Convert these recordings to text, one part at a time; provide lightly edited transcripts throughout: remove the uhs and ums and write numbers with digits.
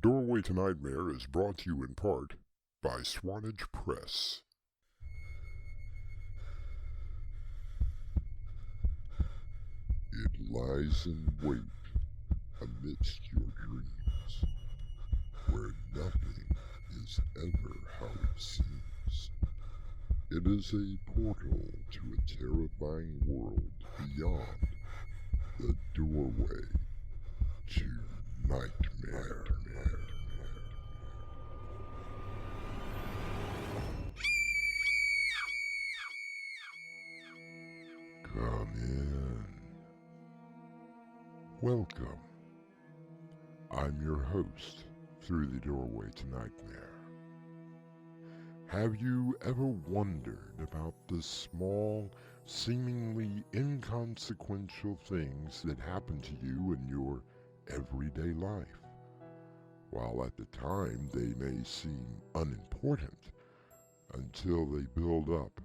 Doorway to Nightmare is brought to you in part by Swanage Press. It lies in wait amidst your dreams, where nothing is ever how it seems. It is a portal to a terrifying world beyond the doorway to nightmare. Come in. Welcome. I'm your host through the doorway to nightmare. Have you ever wondered about the small, seemingly inconsequential things that happen to you in your everyday life? While at the time they may seem unimportant, until they build up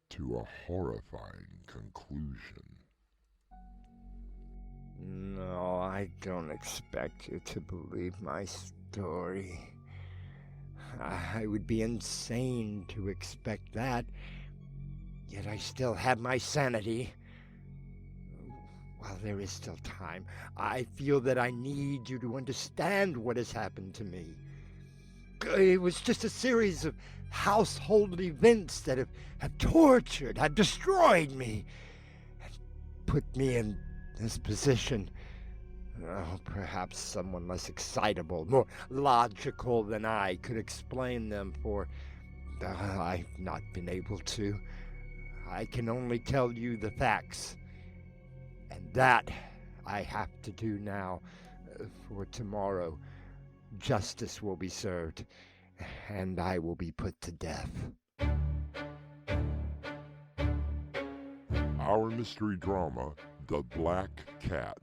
to a horrifying conclusion. No, I don't expect you to believe my story. I would be insane to expect that, yet I still have my sanity. While there is still time, I feel that I need you to understand what has happened to me. It was just a series of household events that have tortured, have destroyed me, and put me in this position. Oh, perhaps someone less excitable, more logical than I could explain them, for I've not been able to. I can only tell you the facts, and that I have to do now, for tomorrow justice will be served, and I will be put to death. Our mystery drama, The Black Cat,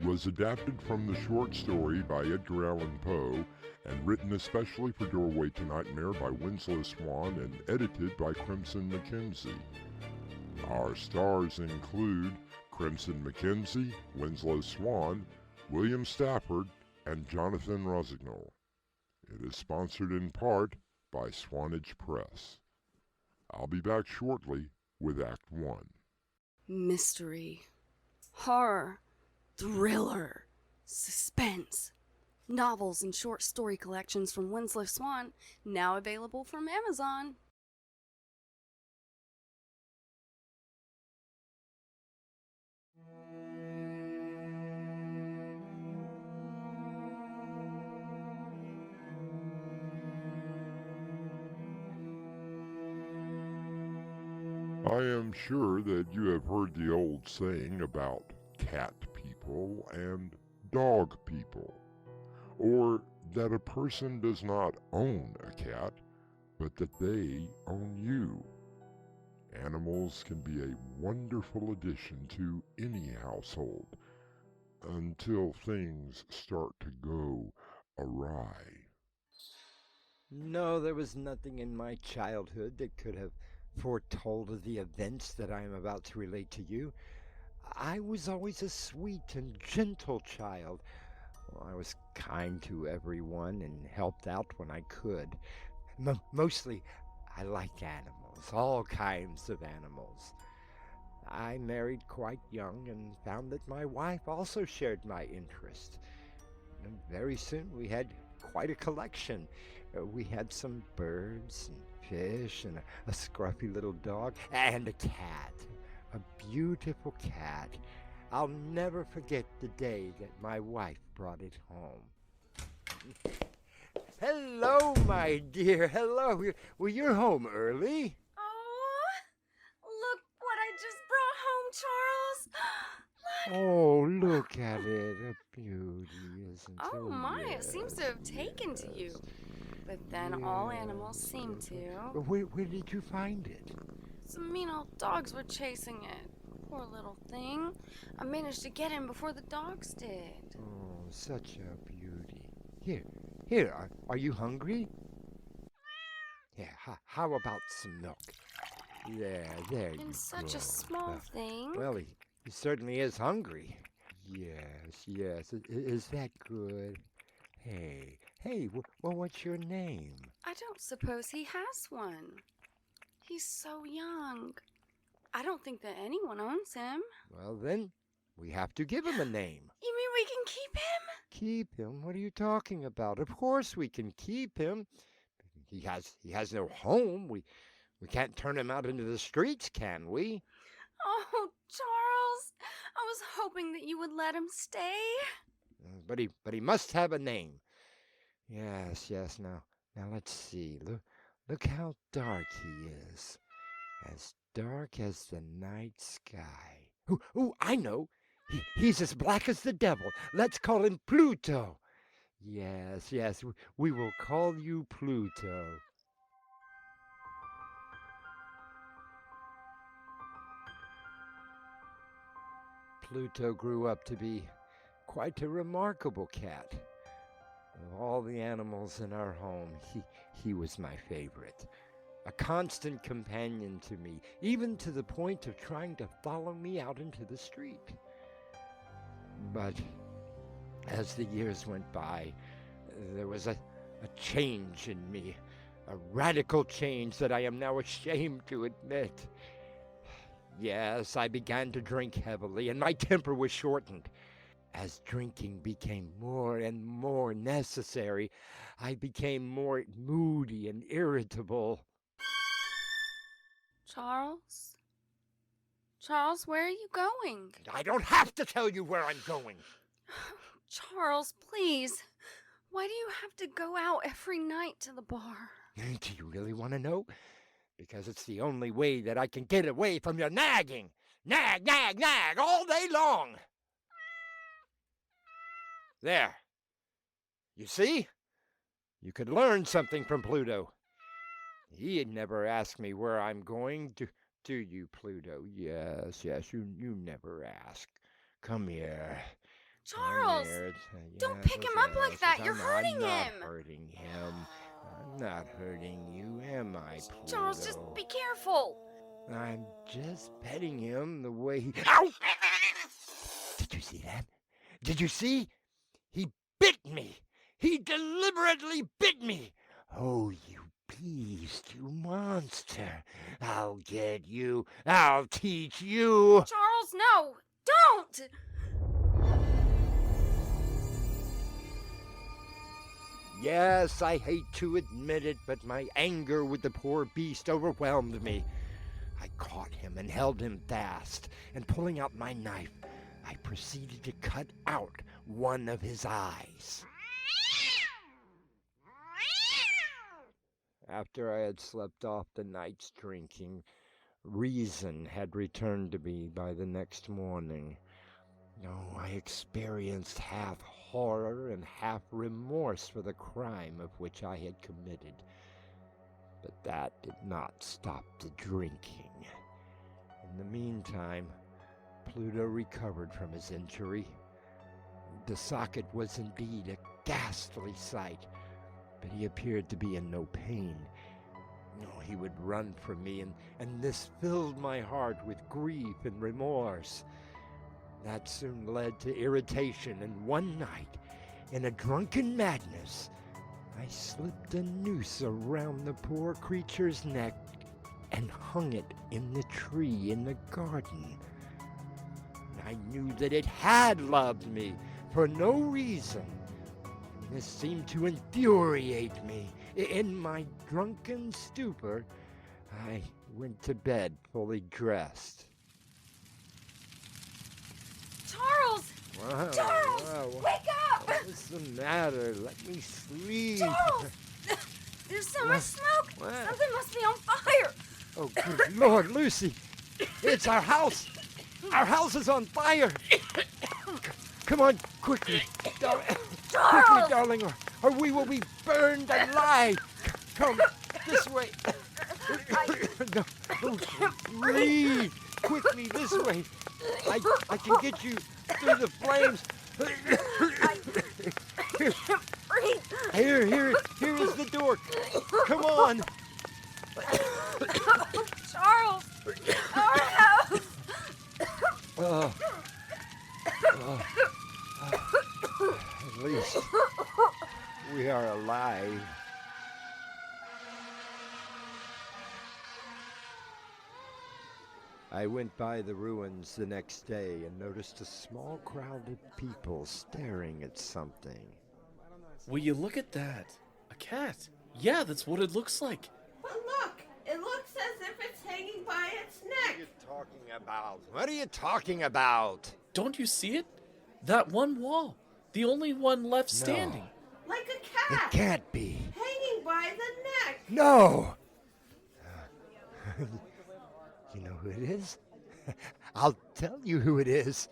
was adapted from the short story by Edgar Allan Poe and written especially for Doorway to Nightmare by Winslow Swan and edited by Crimson McKenzie. Our stars include Crimson McKenzie, Winslow Swan, William Stafford, and Jonathan Rossignol. It is sponsored in part by Swanage Press. I'll be back shortly with Act 1. Mystery, horror, thriller, suspense. Novels and short story collections from Winslow Swan, now available from Amazon. I am sure that you have heard the old saying about cat people and dog people, or that a person does not own a cat, but that they own you. Animals can be a wonderful addition to any household, until things start to go awry. No, there was nothing in my childhood that could have foretold of the events that I am about to relate to you. I was always a sweet and gentle child. I was kind to everyone and helped out when I could. Mostly, I liked animals, all kinds of animals. I married quite young and found that my wife also shared my interest. And very soon we had quite a collection. We had some birds and fish and a scruffy little dog and a cat, a beautiful cat. I'll never forget the day that my wife brought it home. Hello, my dear. Hello. Well, you're home early. Oh, look what I just brought home, Charles. Look. Oh, look at it. A beauty, isn't it? Oh my, it Yes, seems to have taken to you. But then all animals seem to. Where did you find it? Some mean old dogs were chasing it. Poor little thing. I managed to get him before the dogs did. Oh, such a beauty. Here, are you hungry? Yeah, how about some milk? There you And such go. a small thing. Well, he certainly is hungry. Yes. Is that good? Hey, Hey, well, what's your name? I don't suppose he has one. He's so young. I don't think that anyone owns him. Well, then, we have to give him a name. You mean we can keep him? Keep him? What are you talking about? Of course we can keep him. He has no home. We can't turn him out into the streets, can we? Oh, Charles, I was hoping that you would let him stay. But he must have a name. Yes. Now let's see. Look how dark he is. As dark as the night sky. Ooh, I know. He's as black as the devil. Let's call him Pluto. Yes, we will call you Pluto. Pluto grew up to be quite a remarkable cat. Of all the animals in our home, he was my favorite. A constant companion to me, even to the point of trying to follow me out into the street. But as the years went by, there was a change in me, a radical change that I am now ashamed to admit. Yes, I began to drink heavily, and my temper was shortened. As drinking became more and more necessary, I became more moody and irritable. Charles? Charles, where are you going? I don't have to tell you where I'm going. Charles, please. Why do you have to go out every night to the bar? Do you really want to know? Because it's the only way that I can get away from your nagging. Nag all day long. There. You see? You could learn something from Pluto. He had never asked me where I'm going. Do you, Pluto? Yes, you never ask. Come here. Charles, don't pick him up like that. You're hurting him. I'm not hurting him. I'm not hurting you, am I, Pluto? Charles, just be careful. I'm just petting him the way he... Ow! Did you see that? Did you see? He bit me. He deliberately bit me. Oh, you beast, you monster. I'll get you. I'll teach you. Charles, no. Don't. Yes, I hate to admit it, but my anger with the poor beast overwhelmed me. I caught him and held him fast, and pulling out my knife, I proceeded to cut out one of his eyes. After I had slept off the night's drinking, reason had returned to me by the next morning. Oh, I experienced half horror and half remorse for the crime of which I had committed. But that did not stop the drinking. In the meantime, Pluto recovered from his injury. The socket was indeed a ghastly sight, but he appeared to be in no pain. No, he would run from me, and this filled my heart with grief and remorse. That soon led to irritation, and one night, in a drunken madness, I slipped a noose around the poor creature's neck and hung it in the tree in the garden. I knew that it had loved me for no reason. This seemed to infuriate me. In my drunken stupor, I went to bed fully dressed. Charles! Wow, Charles! Wake up! What's the matter? Let me sleep. Charles! There's so much smoke! What? Something must be on fire! Oh, good Lord, Lucy! It's our house! Our house is on fire! Come on, quickly! Quickly, darling, or we will be burned alive! Come, this way! No, breathe! Quickly, this way! I can get you through the flames! Here is the door! Come on! Charles! Our house! At we are alive. I went by the ruins the next day and noticed a small crowd of people staring at something. Will you look at that? A cat. Yeah, that's what it looks like. But look, it looks as if it's hanging by its neck. What are you talking about? What are you talking about? Don't you see it? That one wall. The only one left standing. Like a It cat. can't be. Hanging by the neck. No! You know who it is? I'll tell you who it is.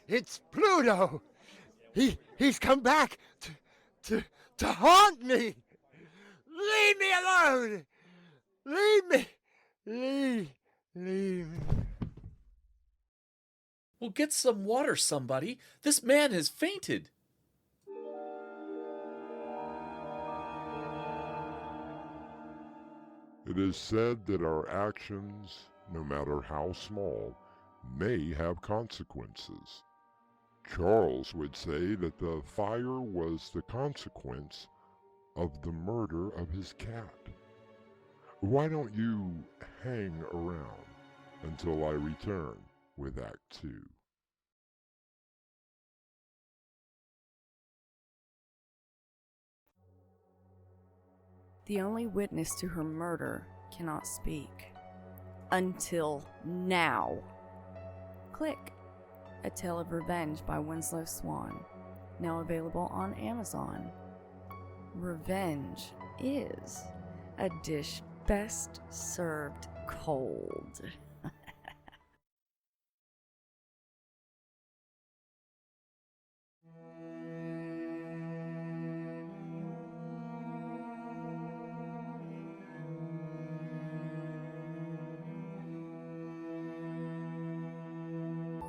It's Pluto! He's come back to haunt me! Leave me alone! Leave me! Leave me. Well, get some water, somebody. This man has fainted. It is said that our actions, no matter how small, may have consequences. Charles would say that the fire was the consequence of the murder of his cat. Why don't you hang around until I return with Act 2? The only witness to her murder cannot speak. Until now. Click. A Tale of Revenge by Winslow Swan. Now available on Amazon. Revenge is a dish best served cold.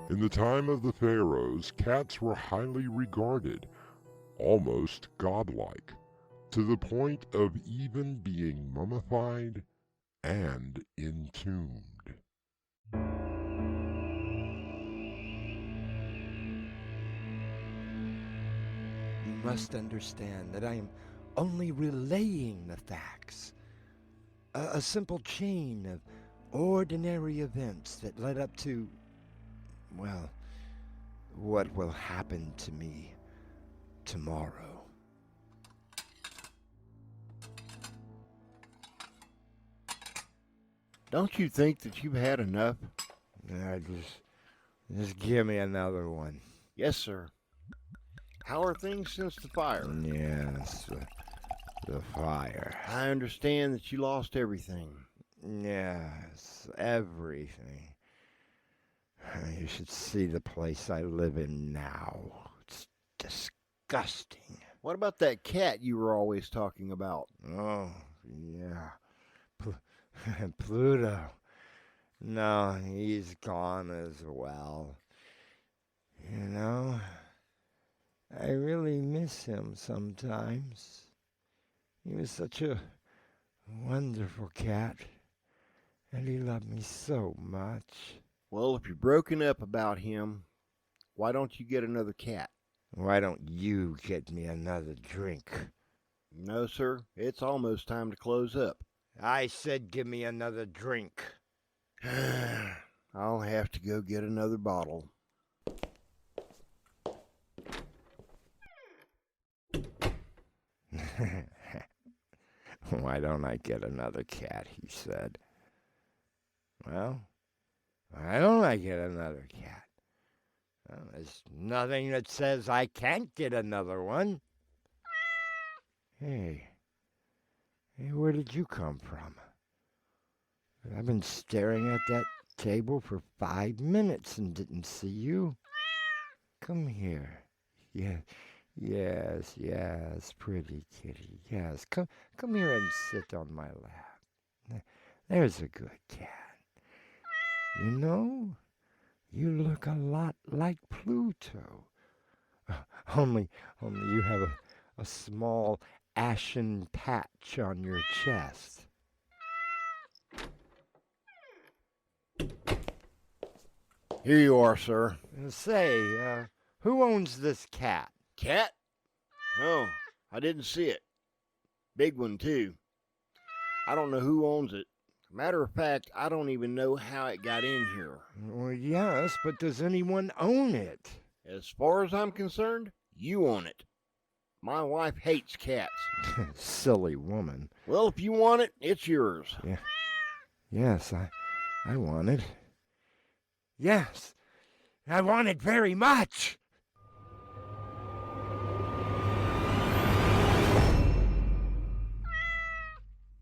In the time of the pharaohs, cats were highly regarded, almost godlike, to the point of even being mummified and entombed. You must understand that I am only relaying the facts. A simple chain of ordinary events that led up to, well, what will happen to me tomorrow. Don't you think that you've had enough? Just give me another one. Yes, sir. How are things since the fire? Yes, the fire. I understand that you lost everything. Yes, everything. You should see the place I live in now. It's disgusting. What about that cat you were always talking about? Oh, yeah. Pluto. No, he's gone as well. You know, I really miss him sometimes. He was such a wonderful cat, and he loved me so much. Well, if you're broken up about him, why don't you get another cat? Why don't you get me another drink? No, sir. It's almost time to close up. I said give me another drink. I'll have to go get another bottle. Why don't I get another cat, he said. Well, why don't I get another cat? Well, there's nothing that says I can't get another one. Hey, where did you come from? I've been staring at that table for 5 minutes and didn't see you. Come here. Yes, pretty kitty. Yes, come here and sit on my lap. There's a good cat. You know, you look a lot like Pluto. Only you have a small ashen patch on your chest. Here you are, sir. Say, who owns this cat? Cat? Oh, I didn't see it. Big one, too. I don't know who owns it. Matter of fact, I don't even know how it got in here. Well, yes, but does anyone own it? As far as I'm concerned, you own it. My wife hates cats. Silly woman. Well, if you want it, it's yours. Yeah. Yes, I want it. Yes, I want it very much.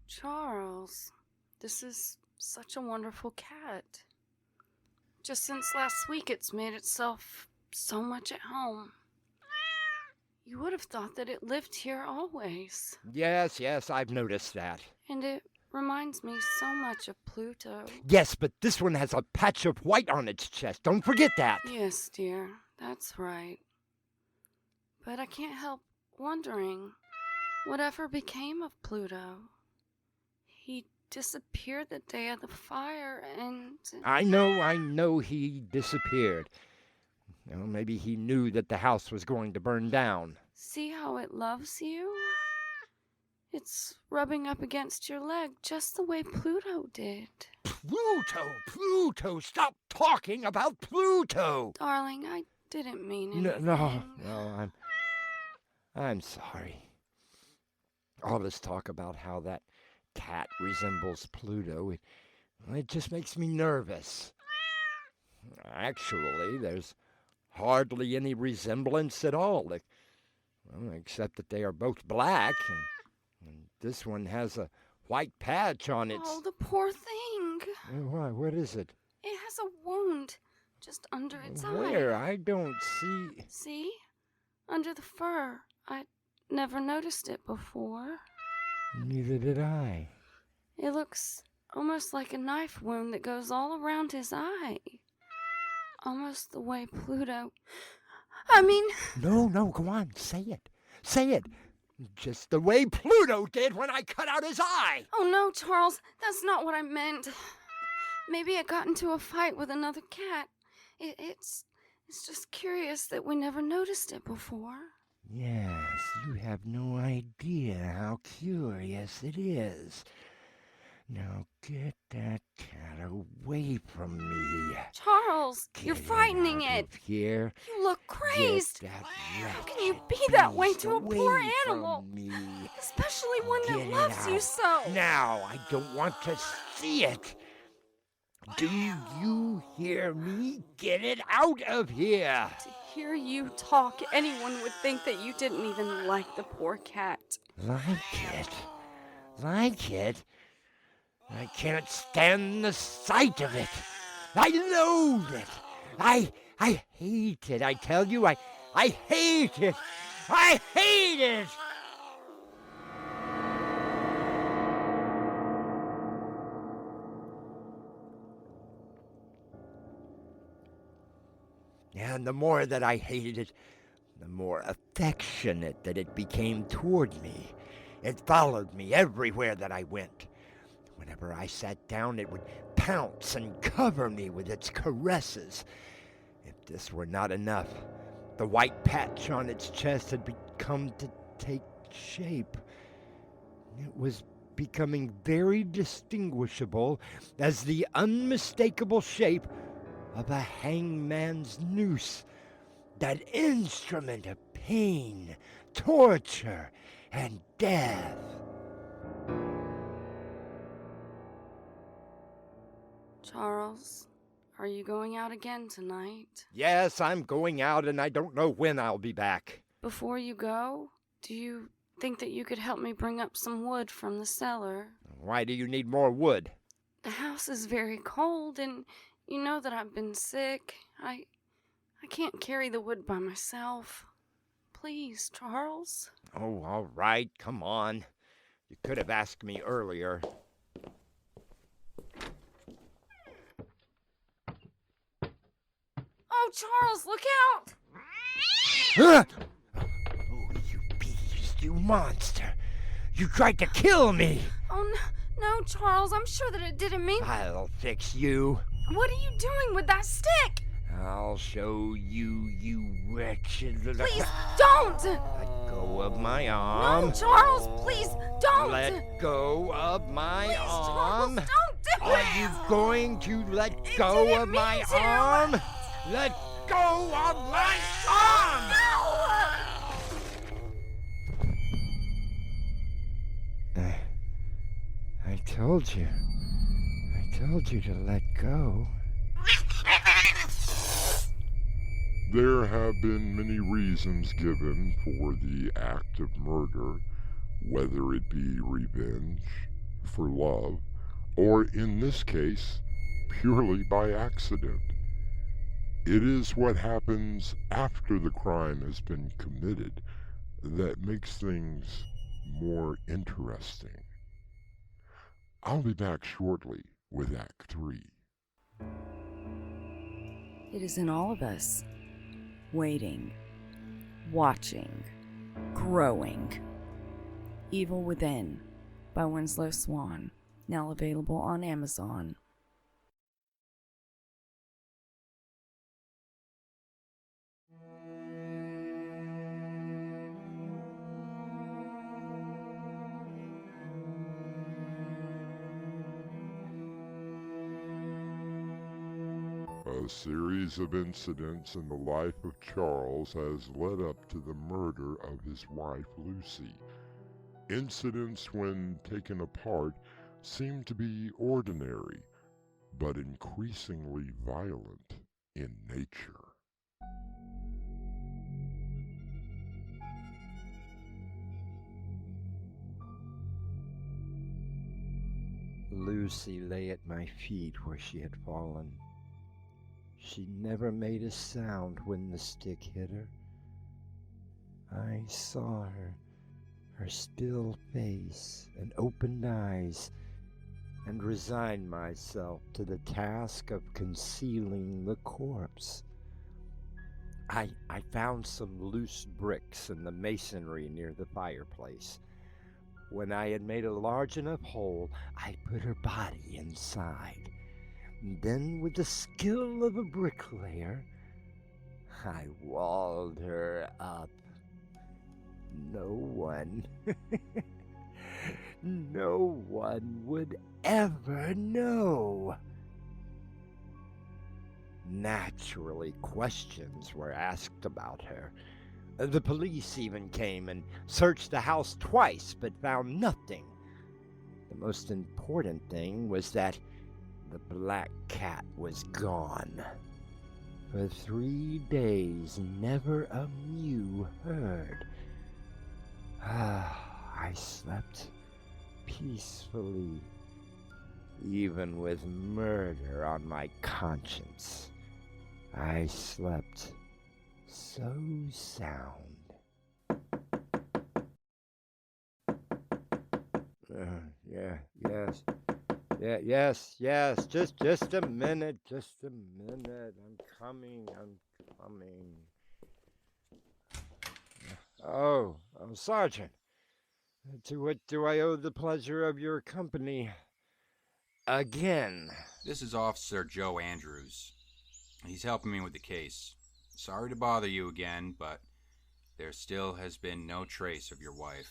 Charles, this is such a wonderful cat. Just since last week, it's made itself so much at home. You would have thought that it lived here always. Yes, I've noticed that. And it reminds me so much of Pluto. Yes, but this one has a patch of white on its chest. Don't forget that. Yes, dear, that's right. But I can't help wondering, whatever became of Pluto? He disappeared the day of the fire, and... I know he disappeared. Well, maybe he knew that the house was going to burn down. See how it loves you? It's rubbing up against your leg just the way Pluto did. Pluto, stop talking about Pluto! Darling, I didn't mean anything. No, I'm sorry. All this talk about how that cat resembles Pluto, it just makes me nervous. Actually, there's hardly any resemblance at all, except that they are both black, and this one has a white patch on its... Oh, the poor thing. Why, what is it? It has a wound just under its eye. Where? I don't see... See? Under the fur. I never noticed it before. Neither did I. It looks almost like a knife wound that goes all around his eye. Almost the way Pluto... I mean... No, go on, say it. Say it. Just the way Pluto did when I cut out his eye. Oh no, Charles, that's not what I meant. Maybe it got into a fight with another cat. It's just curious that we never noticed it before. Yes, you have no idea how curious it is. Now get that cat away from me. Charles, you're Get frightening out it. of here. You look crazed. Get that How can you wretched be that way beast to a poor away animal? from me. Especially one Get that it loves you out. so. Now, I don't want to see it. Do you hear me? Get it out of here. To hear you talk, anyone would think that you didn't even like the poor cat. Like it? I can't stand the sight of it. I loathe it. I hate it. I tell you, I hate it. I hate it. And the more that I hated it, the more affectionate that it became toward me. It followed me everywhere that I went. Whenever I sat down, it would pounce and cover me with its caresses. If this were not enough, the white patch on its chest had begun to take shape. It was becoming very distinguishable as the unmistakable shape of a hangman's noose, that instrument of pain, torture, and death. Charles, are you going out again tonight? Yes, I'm going out, and I don't know when I'll be back. Before you go, do you think that you could help me bring up some wood from the cellar? Why do you need more wood? The house is very cold, and you know that I've been sick. I can't carry the wood by myself. Please, Charles. Oh, all right, come on. You could have asked me earlier. Oh, Charles, look out! Oh, you beast, you monster. You tried to kill me. Oh, no, Charles, I'm sure that it didn't mean... I'll fix you. What are you doing with that stick? I'll show you, you wretched little... Please, don't! I go of my arm. No, Charles, please don't. Let go of my Please, arm. Charles, don't do Are it. you going to let It go didn't of my mean to. arm? Let go of my arm! I told you. I told you to let go. There have been many reasons given for the act of murder, whether it be revenge, for love, or in this case, purely by accident. It is what happens after the crime has been committed that makes things more interesting. I'll be back shortly with Act 3. It is in all of us. Waiting, watching, growing. Evil Within by Winslow Swan, now available on Amazon. A series of incidents in the life of Charles has led up to the murder of his wife Lucy. Incidents, when taken apart, seem to be ordinary, but increasingly violent in nature. Lucy lay at my feet where she had fallen. She never made a sound when the stick hit her. I saw her still face and opened eyes, and resigned myself to the task of concealing the corpse. I found some loose bricks in the masonry near the fireplace. When I had made a large enough hole, I put her body inside. Then, with the skill of a bricklayer, I walled her up. No one would ever know. Naturally, questions were asked about her. The police even came and searched the house twice, but found nothing. The most important thing was that the black cat was gone. For 3 days, never a mew heard. I slept peacefully, even with murder on my conscience. I slept so sound. Yes. Just a minute. I'm coming. Oh, Sergeant. To what do I owe the pleasure of your company again? This is Officer Joe Andrews. He's helping me with the case. Sorry to bother you again, but there still has been no trace of your wife.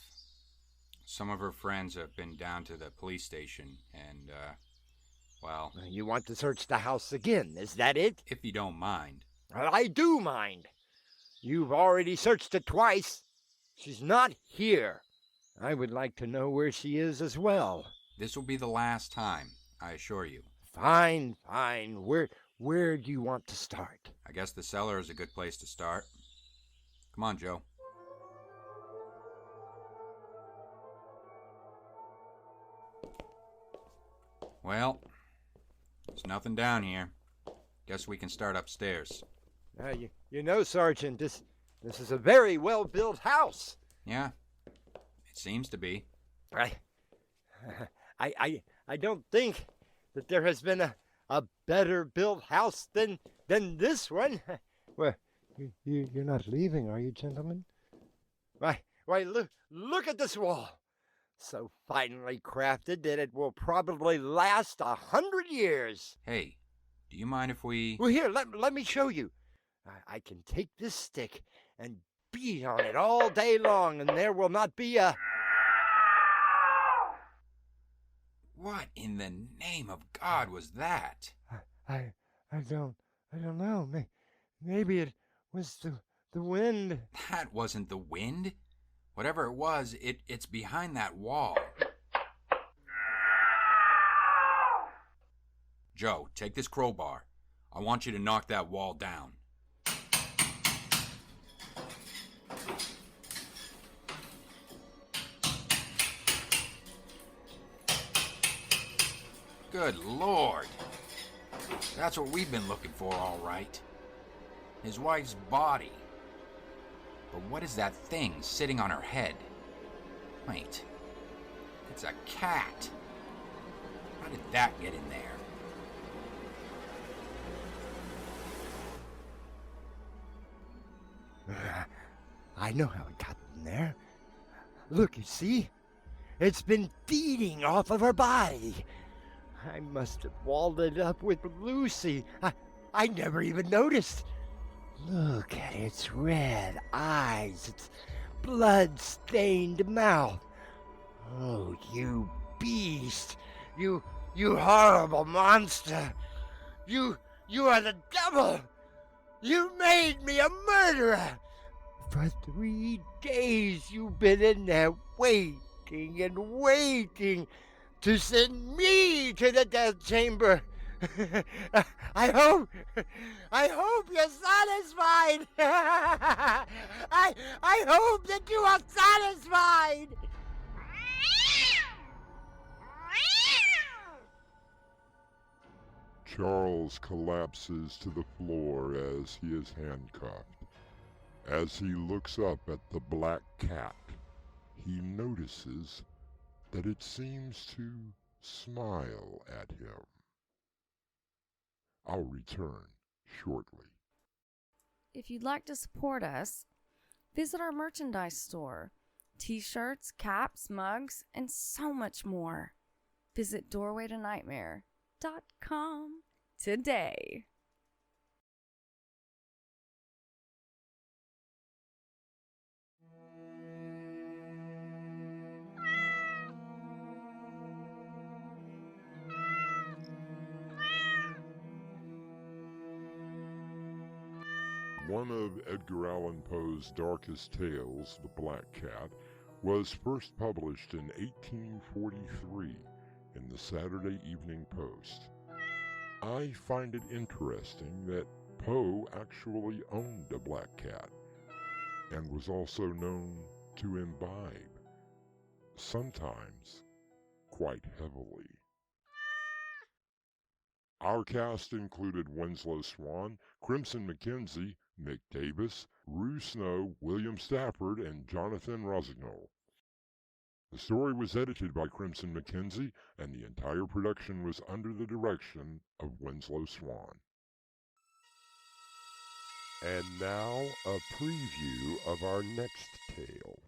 Some of her friends have been down to the police station, and, well... You want to search the house again, is that it? If you don't mind. I do mind. You've already searched it twice. She's not here. I would like to know where she is as well. This will be the last time, I assure you. Fine. Where do you want to start? I guess the cellar is a good place to start. Come on, Joe. Well, there's nothing down here. Guess we can start upstairs. You know, Sergeant, this is a very well-built house. Yeah, it seems to be. I don't think that there has been a better built house than this one. Well, you're not leaving, are you, gentlemen? Why, look at this wall. So finely crafted that it will probably last 100 years. Hey, do you mind if we... Well, here, let me show you. I can take this stick and beat on it all day long, and there will not be a... What in the name of God was that? I don't know. Maybe it was the wind. That wasn't the wind. Whatever it was, it's behind that wall. Joe, take this crowbar. I want you to knock that wall down. Good Lord. That's what we've been looking for, all right. His wife's body. But what is that thing sitting on her head? Wait. It's a cat. How did that get in there? I know how it got in there. Look, you see? It's been feeding off of her body. I must have walled it up with Lucy. I never even noticed. Look at its red eyes, its blood-stained mouth. Oh, you beast! You horrible monster! You are the devil! You made me a murderer! For 3 days you've been in there waiting and waiting to send me to the death chamber. I hope you're satisfied. I hope that you are satisfied. Charles collapses to the floor as he is handcuffed. As he looks up at the black cat, he notices that it seems to smile at him. I'll return shortly. If you'd like to support us, visit our merchandise store. T-shirts, caps, mugs, and so much more. Visit doorwaytonightmare.com today. One of Edgar Allan Poe's darkest tales, The Black Cat, was first published in 1843 in the Saturday Evening Post. I find it interesting that Poe actually owned a black cat and was also known to imbibe, sometimes quite heavily. Our cast included Winslow Swan, Crimson McKenzie, Mick Davis, Rue Snow, William Stafford, and Jonathan Rosignol. The story was edited by Crimson McKenzie, and the entire production was under the direction of Winslow Swan. And now, a preview of our next tale.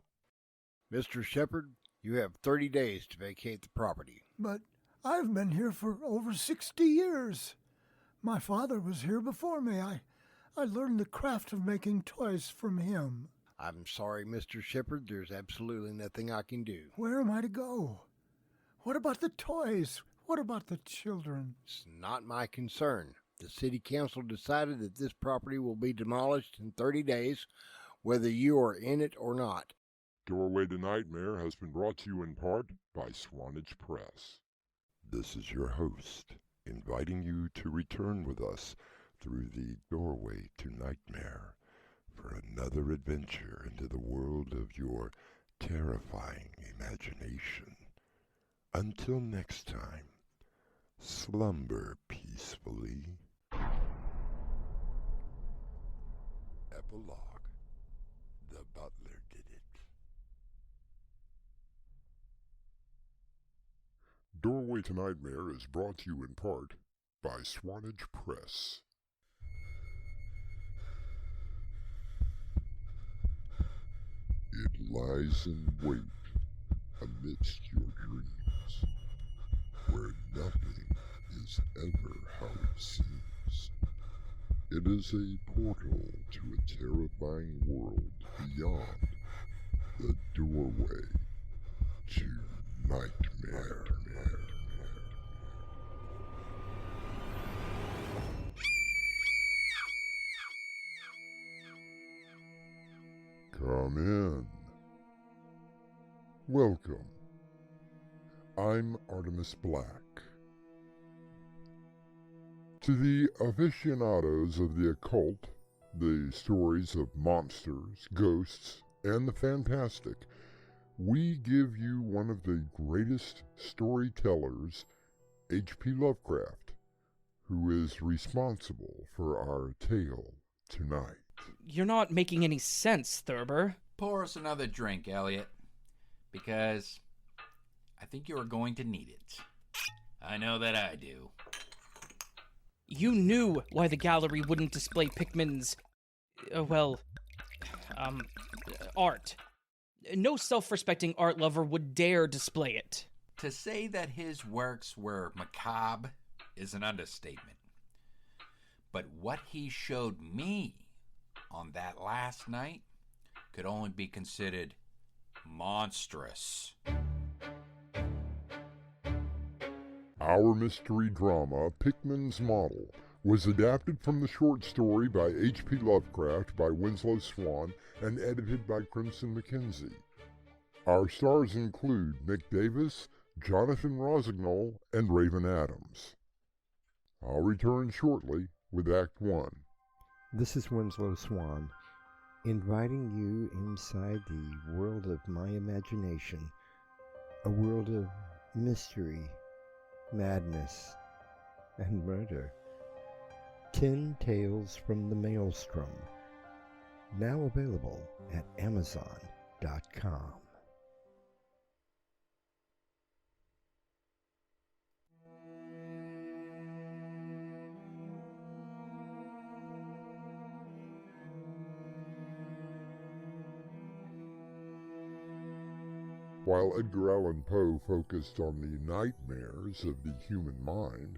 Mr. Shepard, you have 30 days to vacate the property. But I've been here for over 60 years. My father was here before me. I learned the craft of making toys from him. I'm sorry, Mr. Shepard. There's absolutely nothing I can do. Where am I to go? What about the toys? What about the children? It's not my concern. The city council decided that this property will be demolished in 30 days, whether you are in it or not. Doorway to Nightmare has been brought to you in part by Swanage Press. This is your host, inviting you to return with us through the Doorway to Nightmare for another adventure into the world of your terrifying imagination. Until next time, slumber peacefully. Epilogue. The butler did it. Doorway to Nightmare is brought to you in part by Swanage Press. It lies in wait amidst your dreams, where nothing is ever how it seems. It is a portal to a terrifying world beyond the doorway to nightmare. Come in. Welcome. I'm Artemis Black. To the aficionados of the occult, the stories of monsters, ghosts, and the fantastic, we give you one of the greatest storytellers, H.P. Lovecraft, who is responsible for our tale tonight. You're not making any sense, Thurber. Pour us another drink, Elliot, because I think you are going to need it. I know that I do. You knew why the gallery wouldn't display Pikman's, art. No self-respecting art lover would dare display it. To say that his works were macabre is an understatement. But what he showed me on that last night could only be considered monstrous. Our mystery drama, Pikman's Model, was adapted from the short story by H.P. Lovecraft by Winslow Swan and edited by Crimson McKenzie. Our stars include Nick Davis, Jonathan Rosignol, and Raven Adams. I'll return shortly with Act 1. This is Winslow Swan, inviting you inside the world of my imagination, a world of mystery, madness, and murder. 10 Tales from the Maelstrom, now available at Amazon.com. While Edgar Allan Poe focused on the nightmares of the human mind,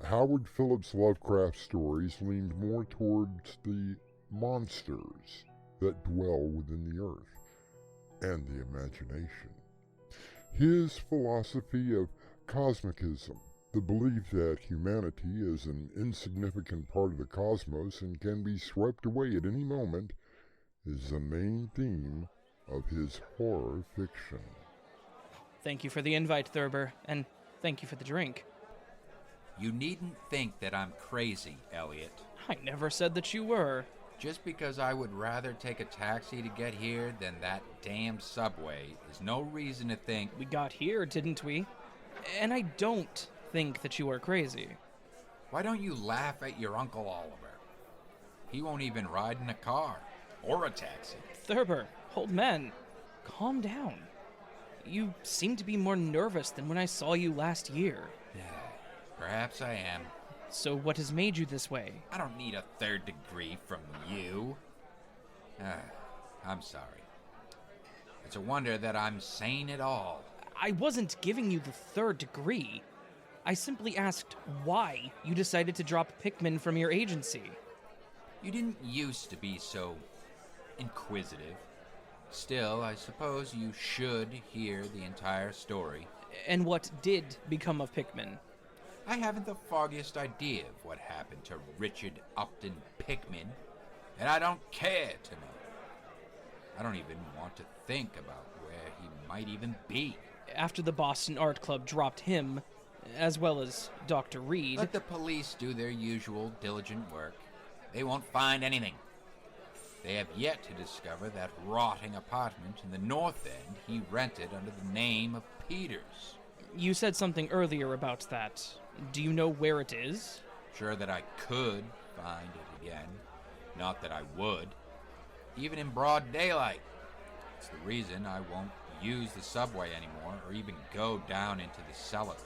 Howard Phillips Lovecraft's stories leaned more towards the monsters that dwell within the earth and the imagination. His philosophy of cosmicism, the belief that humanity is an insignificant part of the cosmos and can be swept away at any moment, is the main theme of his horror fiction. Thank you for the invite, Thurber, and thank you for the drink. You needn't think that I'm crazy, Elliot. I never said that you were. Just because I would rather take a taxi to get here than that damn subway is no reason to think... We got here, didn't we? And I don't think that you are crazy. Why don't you laugh at your Uncle Oliver? He won't even ride in a car or a taxi. Thurber, old man, calm down. You seem to be more nervous than when I saw you last year. Perhaps I am. So what has made you this way? I don't need a third degree from you. I'm sorry. It's a wonder that I'm sane at all. I wasn't giving you the third degree. I simply asked why you decided to drop Pikman from your agency. You didn't used to be so inquisitive. Still, I suppose you should hear the entire story. And what did become of Pikman? I haven't the foggiest idea of what happened to Richard Upton Pikman, and I don't care to know. I don't even want to think about where he might even be. After the Boston Art Club dropped him, as well as Dr. Reed... Let the police do their usual diligent work. They won't find anything. They have yet to discover that rotting apartment in the North End he rented under the name of Peters. You said something earlier about that. Do you know where it is? Sure that I could find it again. Not that I would. Even in broad daylight. It's the reason I won't use the subway anymore or even go down into the cellars.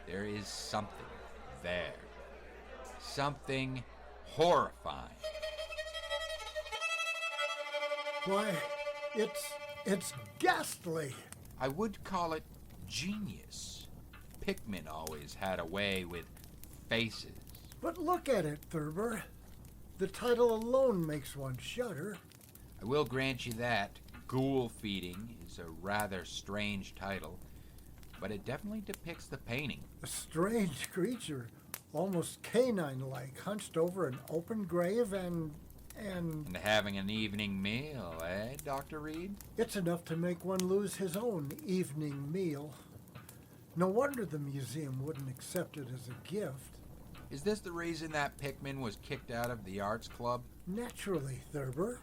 There is something there. Something horrifying. Why, it's ghastly. I would call it genius. Pikman always had a way with faces. But look at it, Thurber. The title alone makes one shudder. I will grant you that. Ghoul Feeding is a rather strange title, but it definitely depicts the painting. A strange creature, almost canine-like, hunched over an open grave and having an evening meal, eh, Dr. Reed? it's enough to make one lose his own evening meal. No wonder the museum wouldn't accept it as a gift. Is this the reason that Pikman was kicked out of the arts club? Naturally, Thurber.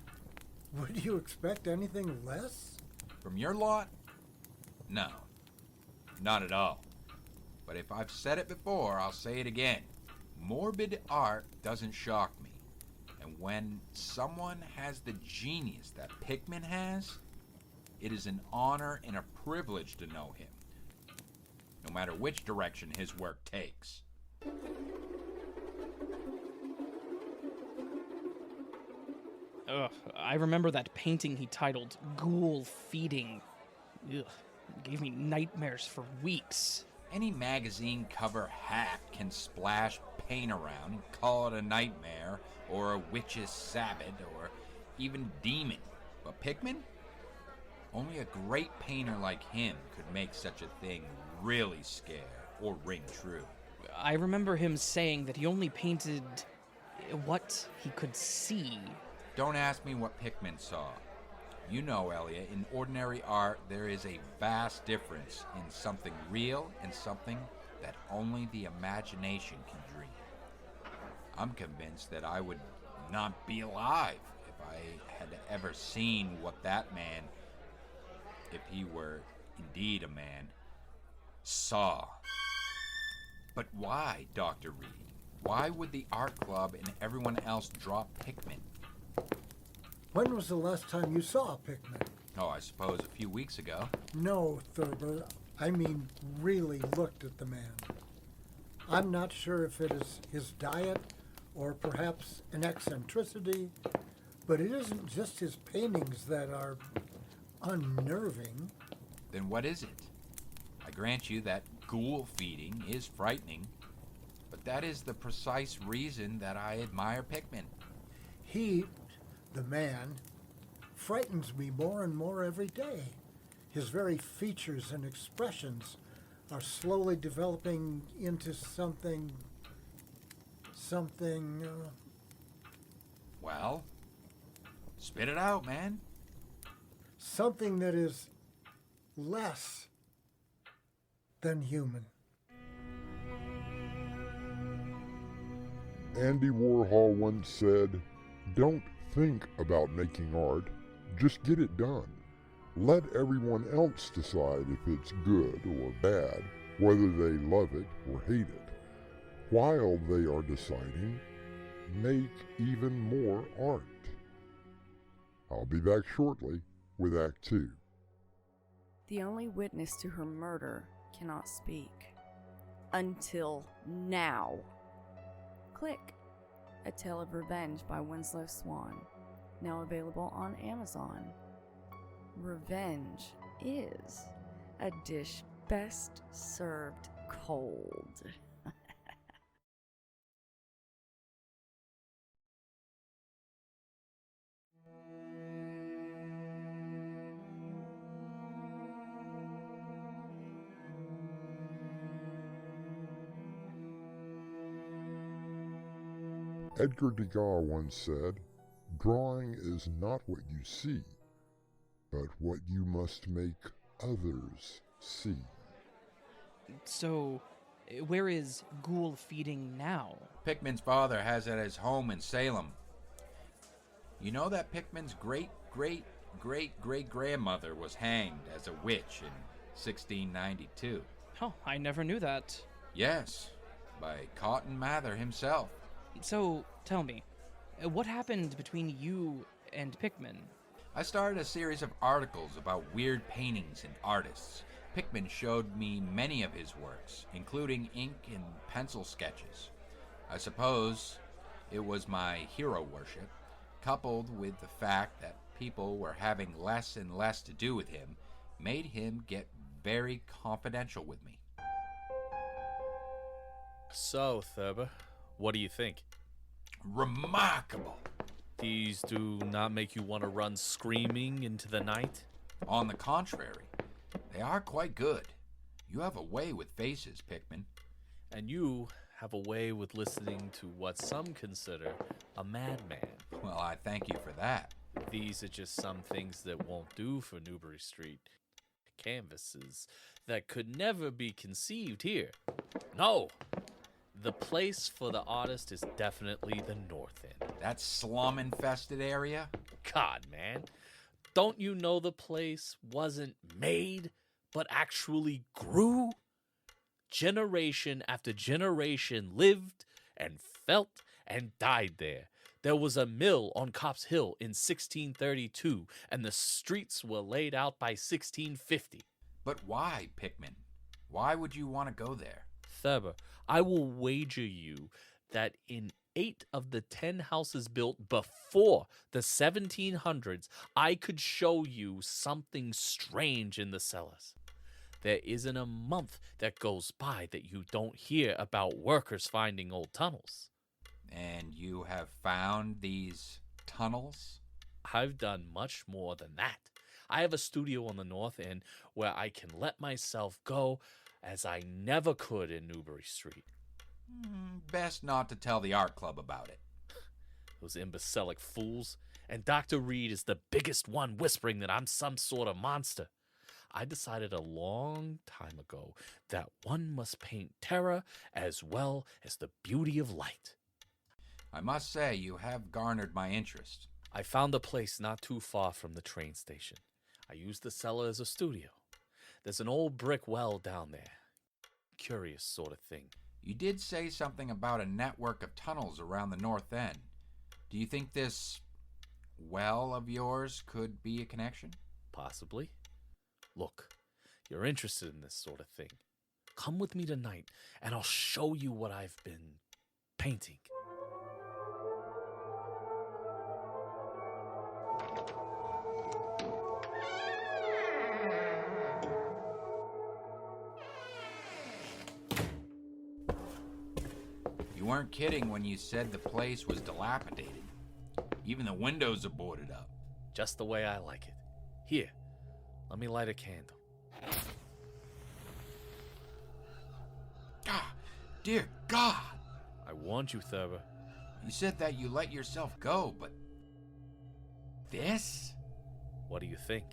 Would you expect anything less? From your lot? No. Not at all. But if I've said it before, I'll say it again. Morbid art doesn't shock me. And when someone has the genius that Pikman has, it is an honor and a privilege to know him, no matter which direction his work takes. Ugh, I remember that painting he titled Ghoul Feeding. Ugh, it gave me nightmares for weeks. Any magazine cover hack can splash paint around and call it a nightmare or a witch's sabbat or even demon. But Pikman? Only a great painter like him could make such a thing really scare or ring true. I remember him saying that he only painted what he could see. Don't ask me what Pikman saw. You know, Elliot, in ordinary art there is a vast difference in something real and something that only the imagination can dream. I'm convinced that I would not be alive if I had ever seen what that man, if he were indeed a man, saw. But why, Dr. Reed? Why would the art club and everyone else drop Pikman? When was the last time you saw Pikman? Oh, I suppose a few weeks ago. No, Thurber. I mean, really looked at the man. I'm not sure if it is his diet or perhaps an eccentricity, but it isn't just his paintings that are unnerving. Then what is it? I grant you that ghoul feeding is frightening, but that is the precise reason that I admire Pikman. He, the man, frightens me more and more every day. His very features and expressions are slowly developing into something. Well, spit it out, man. Something that is less than human. Andy Warhol once said, "Don't think about making art, just get it done. Let everyone else decide if it's good or bad, whether they love it or hate it. While they are deciding, make even more art." I'll be back shortly with Act 2. The only witness to her murder cannot speak. Until now. Click. A Tale of Revenge by Winslow Swan. Now available on Amazon. Revenge is a dish best served cold. Edgar once said, "Drawing is not what you see, but what you must make others see." So, where is Ghoul Feeding now? Pikman's father has it at his home in Salem. You know that Pikman's great-great-great-great-grandmother was hanged as a witch in 1692. Oh, I never knew that. Yes, by Cotton Mather himself. So, tell me, what happened between you and Pikman? I started a series of articles about weird paintings and artists. Pikman showed me many of his works, including ink and pencil sketches. I suppose it was my hero worship, coupled with the fact that people were having less and less to do with him, made him get very confidential with me. So, Thurber, what do you think? Remarkable. These do not make you want to run screaming into the night? On the contrary, they are quite good. You have a way with faces, Pikman. And you have a way with listening to what some consider a madman. Well, I thank you for that. These are just some things that won't do for Newbury Street. Canvases that could never be conceived here. No! The place for the artist is definitely the North End. That slum-infested area? God, man. Don't you know the place wasn't made, but actually grew? Generation after generation lived and felt and died there. There was a mill on Copp's Hill in 1632, and the streets were laid out by 1650. But why, Pikman? Why would you want to go there? Thurber, I will wager you that in 8 of the 10 houses built before the 1700s, I could show you something strange in the cellars. There isn't a month that goes by that you don't hear about workers finding old tunnels. And you have found these tunnels? I've done much more than that. I have a studio on the North End where I can let myself go as I never could in Newbury Street. Best not to tell the art club about it. Those imbecilic fools. And Dr. Reed is the biggest one whispering that I'm some sort of monster. I decided a long time ago that one must paint terror as well as the beauty of light. I must say, you have garnered my interest. I found a place not too far from the train station. I used the cellar as a studio. There's an old brick well down there. Curious sort of thing. You did say something about a network of tunnels around the North End. Do you think this well of yours could be a connection? Possibly. Look, you're interested in this sort of thing. Come with me tonight, and I'll show you what I've been painting. You weren't kidding when you said the place was dilapidated. Even the windows are boarded up. Just the way I like it. Here, let me light a candle. Ah, dear God! I warned you, Thurber. You said that you let yourself go, but... this? What do you think?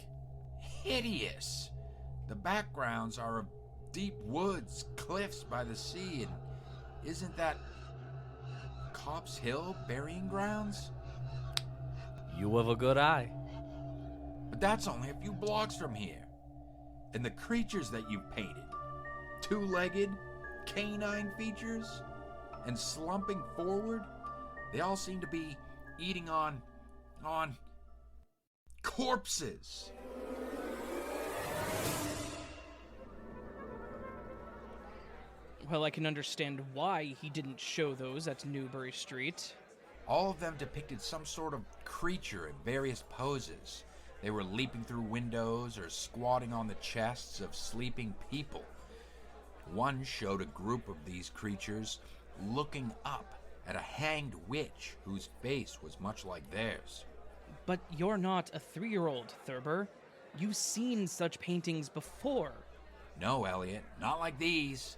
Hideous! The backgrounds are of deep woods, cliffs by the sea, and isn't that Copp's Hill burying grounds? You have a good eye. But that's only a few blocks from here. And the creatures that you've painted, two-legged, canine features, and slumping forward, they all seem to be eating on corpses. Well, I can understand why he didn't show those at Newbury Street. All of them depicted some sort of creature in various poses. They were leaping through windows or squatting on the chests of sleeping people. One showed a group of these creatures looking up at a hanged witch whose face was much like theirs. But you're not a 3-year-old, Thurber. You've seen such paintings before. No, Elliot, not like these.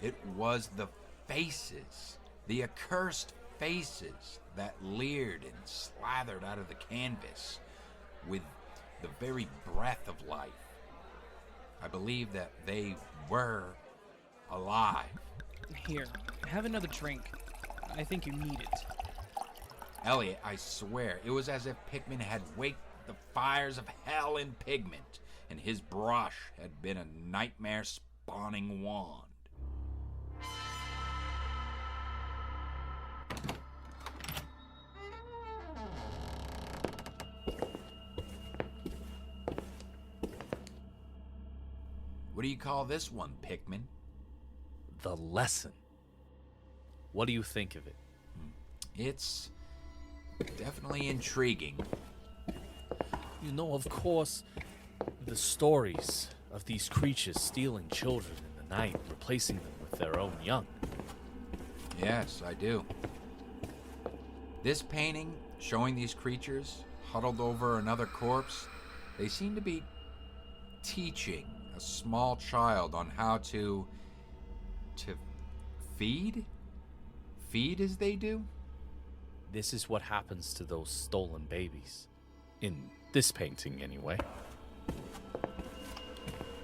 It was the faces, the accursed faces that leered and slathered out of the canvas with the very breath of life. I believe that they were alive. Here, have another drink. I think you need it. Elliot, I swear, it was as if Pikman had waked the fires of hell in pigment, and his brush had been a nightmare-spawning wand. What do you call this one, Pikman? The Lesson. What do you think of it? It's definitely intriguing. You know, of course, the stories of these creatures stealing children in the night, replacing them with their own young. Yes, I do. This painting, showing these creatures huddled over another corpse, they seem to be teaching a small child on how to feed? Feed as they do? This is what happens to those stolen babies. In this painting, anyway.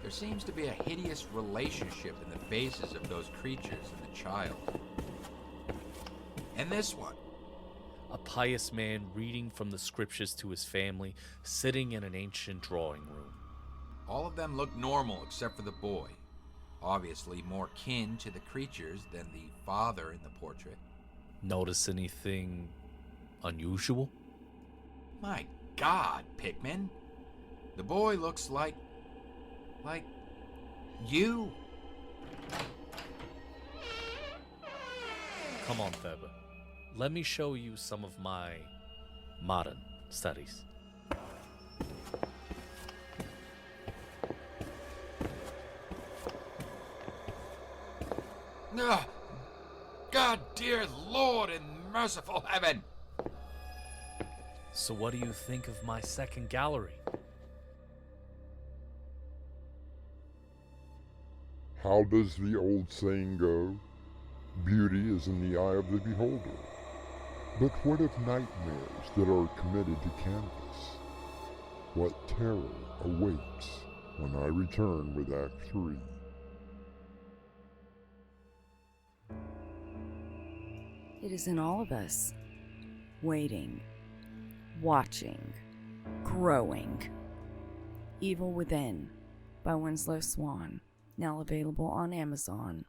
There seems to be a hideous relationship in the faces of those creatures and the child. And this one. A pious man reading from the scriptures to his family, sitting in an ancient drawing room. All of them look normal except for the boy. Obviously more kin to the creatures than the father in the portrait. Notice anything unusual? My God, Pikman. The boy looks like you. Come on, Feber. Let me show you some of my modern studies. God, dear Lord in merciful heaven. So what do you think of my second gallery? How does the old saying go? Beauty is in the eye of the beholder. But what of nightmares that are committed to canvas? What terror awaits when I return with Act 3? It is in all of us. Waiting, watching, growing. Evil Within by Winslow Swan. Now available on Amazon.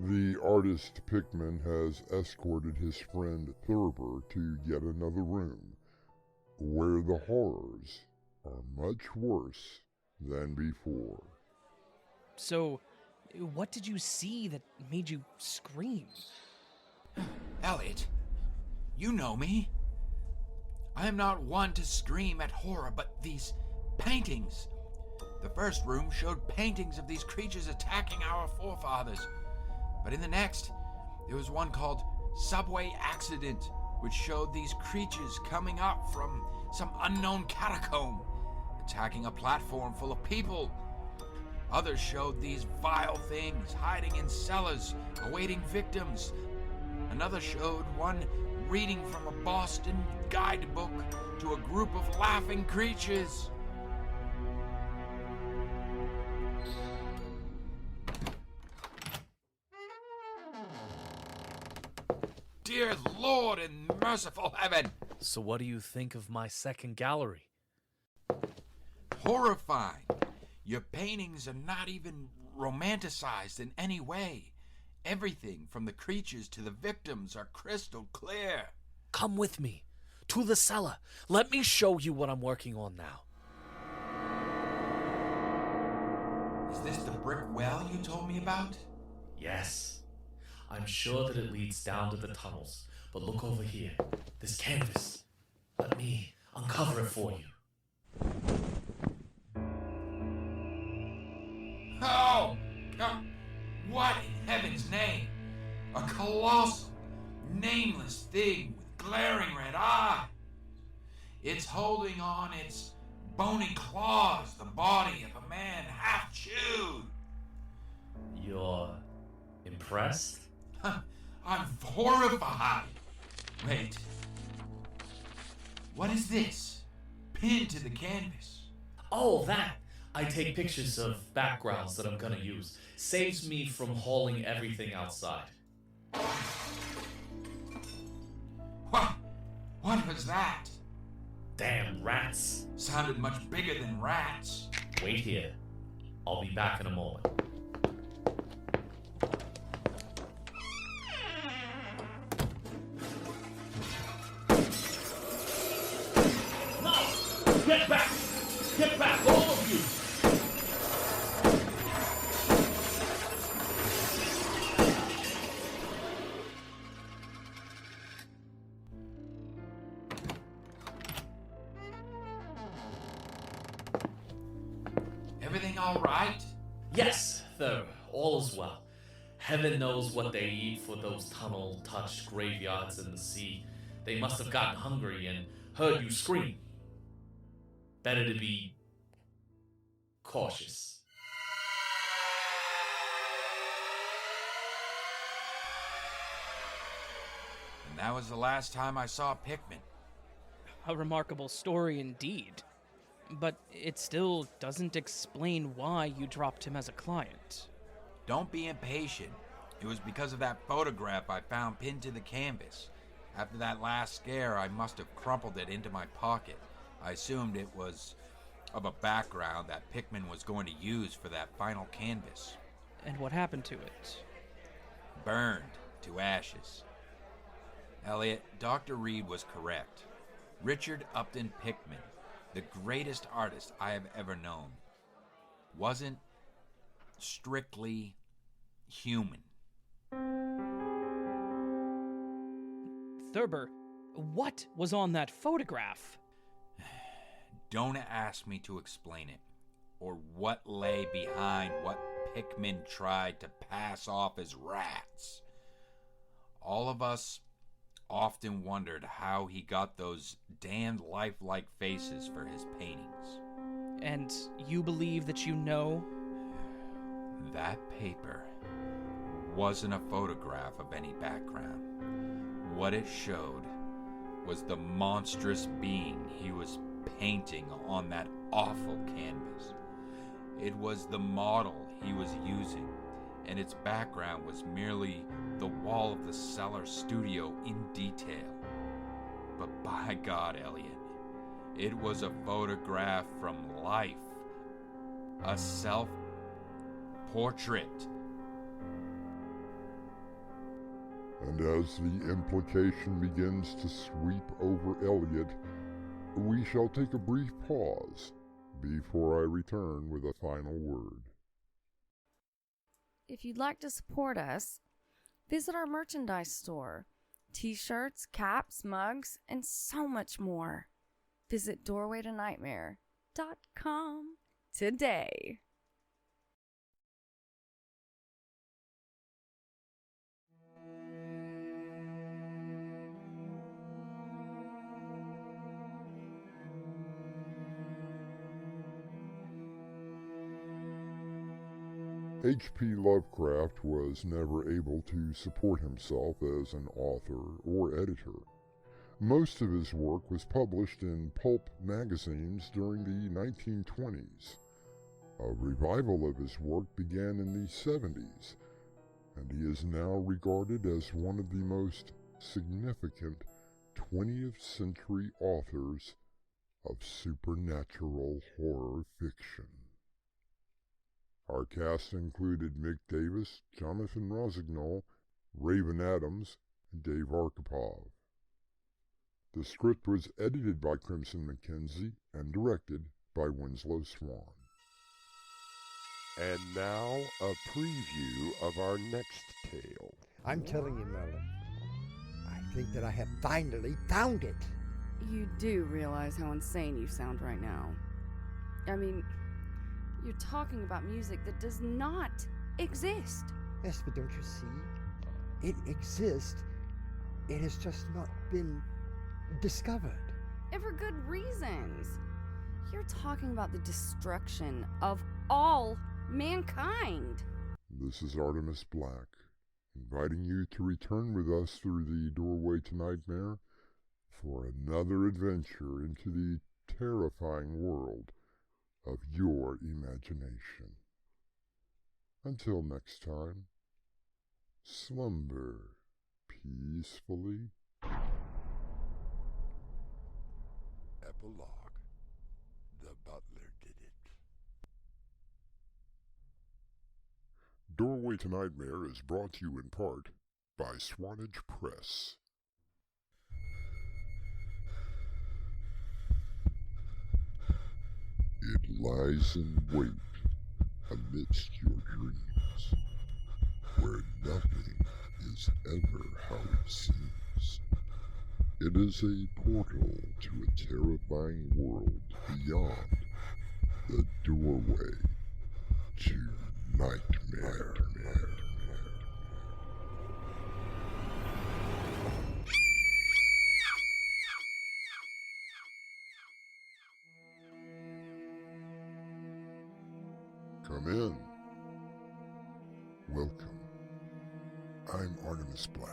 The artist Pikman has escorted his friend Thurber to yet another room, where the horrors are much worse than before. So, what did you see that made you scream? Elliot, you know me. I am not one to scream at horror, but these paintings. The first room showed paintings of these creatures attacking our forefathers. But in the next, there was one called Subway Accident, which showed these creatures coming up from some unknown catacomb, attacking a platform full of people. Others showed these vile things hiding in cellars, awaiting victims. Another showed one reading from a Boston guidebook to a group of laughing creatures. Dear Lord in merciful heaven! So what do you think of my second gallery? Horrifying. Your paintings are not even romanticized in any way. Everything from the creatures to the victims are crystal clear. Come with me to the cellar. Let me show you what I'm working on now. Is this the brick well you told me about? Yes. I'm sure that it leads down to the tunnels. But look over here. This canvas. Let me uncover it for you. Oh! What in heaven's name? A colossal, nameless thing with glaring red eyes. It's holding on its bony claws the body of a man half chewed. You're impressed? I'm horrified. Wait. What is this? Pinned to the canvas. Oh, that! I take pictures of backgrounds that I'm gonna use. Saves me from hauling everything outside. What was that? Damn rats. Sounded much bigger than rats. Wait here. I'll be back in a moment. No! Get back! Get back, all of you! all right? Yes, Thurber, all is well. Heaven knows what they eat for those tunnel-touched graveyards in the sea. They must have gotten hungry and heard you scream. Better to be cautious. And that was the last time I saw Pikman. A remarkable story indeed. But it still doesn't explain why you dropped him as a client. Don't be impatient. It was because of that photograph I found pinned to the canvas. After that last scare, I must have crumpled it into my pocket. I assumed it was of a background that Pikman was going to use for that final canvas. And what happened to it? Burned to ashes. Elliot, Dr. Reed was correct. Richard Upton Pikman, the greatest artist I have ever known, wasn't strictly human. Thurber, what was on that photograph? Don't ask me to explain it, or what lay behind what Pikman tried to pass off as rats. All of us often wondered how he got those damned lifelike faces for his paintings. And you believe that you know? That paper wasn't a photograph of any background. What it showed was the monstrous being he was painting on that awful canvas. It was the model he was using, and its background was merely the wall of the cellar studio in detail. But by God, Elliot, it was a photograph from life. A self-portrait. And as the implication begins to sweep over Elliot, we shall take a brief pause before I return with a final word. If you'd like to support us, visit our merchandise store. T-shirts, caps, mugs, and so much more. Visit doorwaytonightmare.com today. H.P. Lovecraft was never able to support himself as an author or editor. Most of his work was published in pulp magazines during the 1920s. A revival of his work began in the 70s, and he is now regarded as one of the most significant 20th century authors of supernatural horror fiction. Our cast included Mick Davis, Jonathan Rossignol, Raven Adams, and Dave Arkhipov. The script was edited by Crimson McKenzie and directed by Winslow Swan. And now, a preview of our next tale. I'm telling you, Merlin, I think that I have finally found it. You do realize how insane you sound right now. I mean, you're talking about music that does not exist. Yes, but don't you see? It exists. It has just not been discovered. And for good reasons. You're talking about the destruction of all mankind. This is Artemis Black, inviting you to return with us through the doorway to Nightmare for another adventure into the terrifying world of your imagination. Until next time, slumber peacefully. Epilogue. The butler did it. Doorway to Nightmare is brought to you in part by Swanage Press. It lies in wait amidst your dreams, where nothing is ever how it seems. It is a portal to a terrifying world beyond the doorway nightmare. Come in. Welcome. I'm Artemis Black.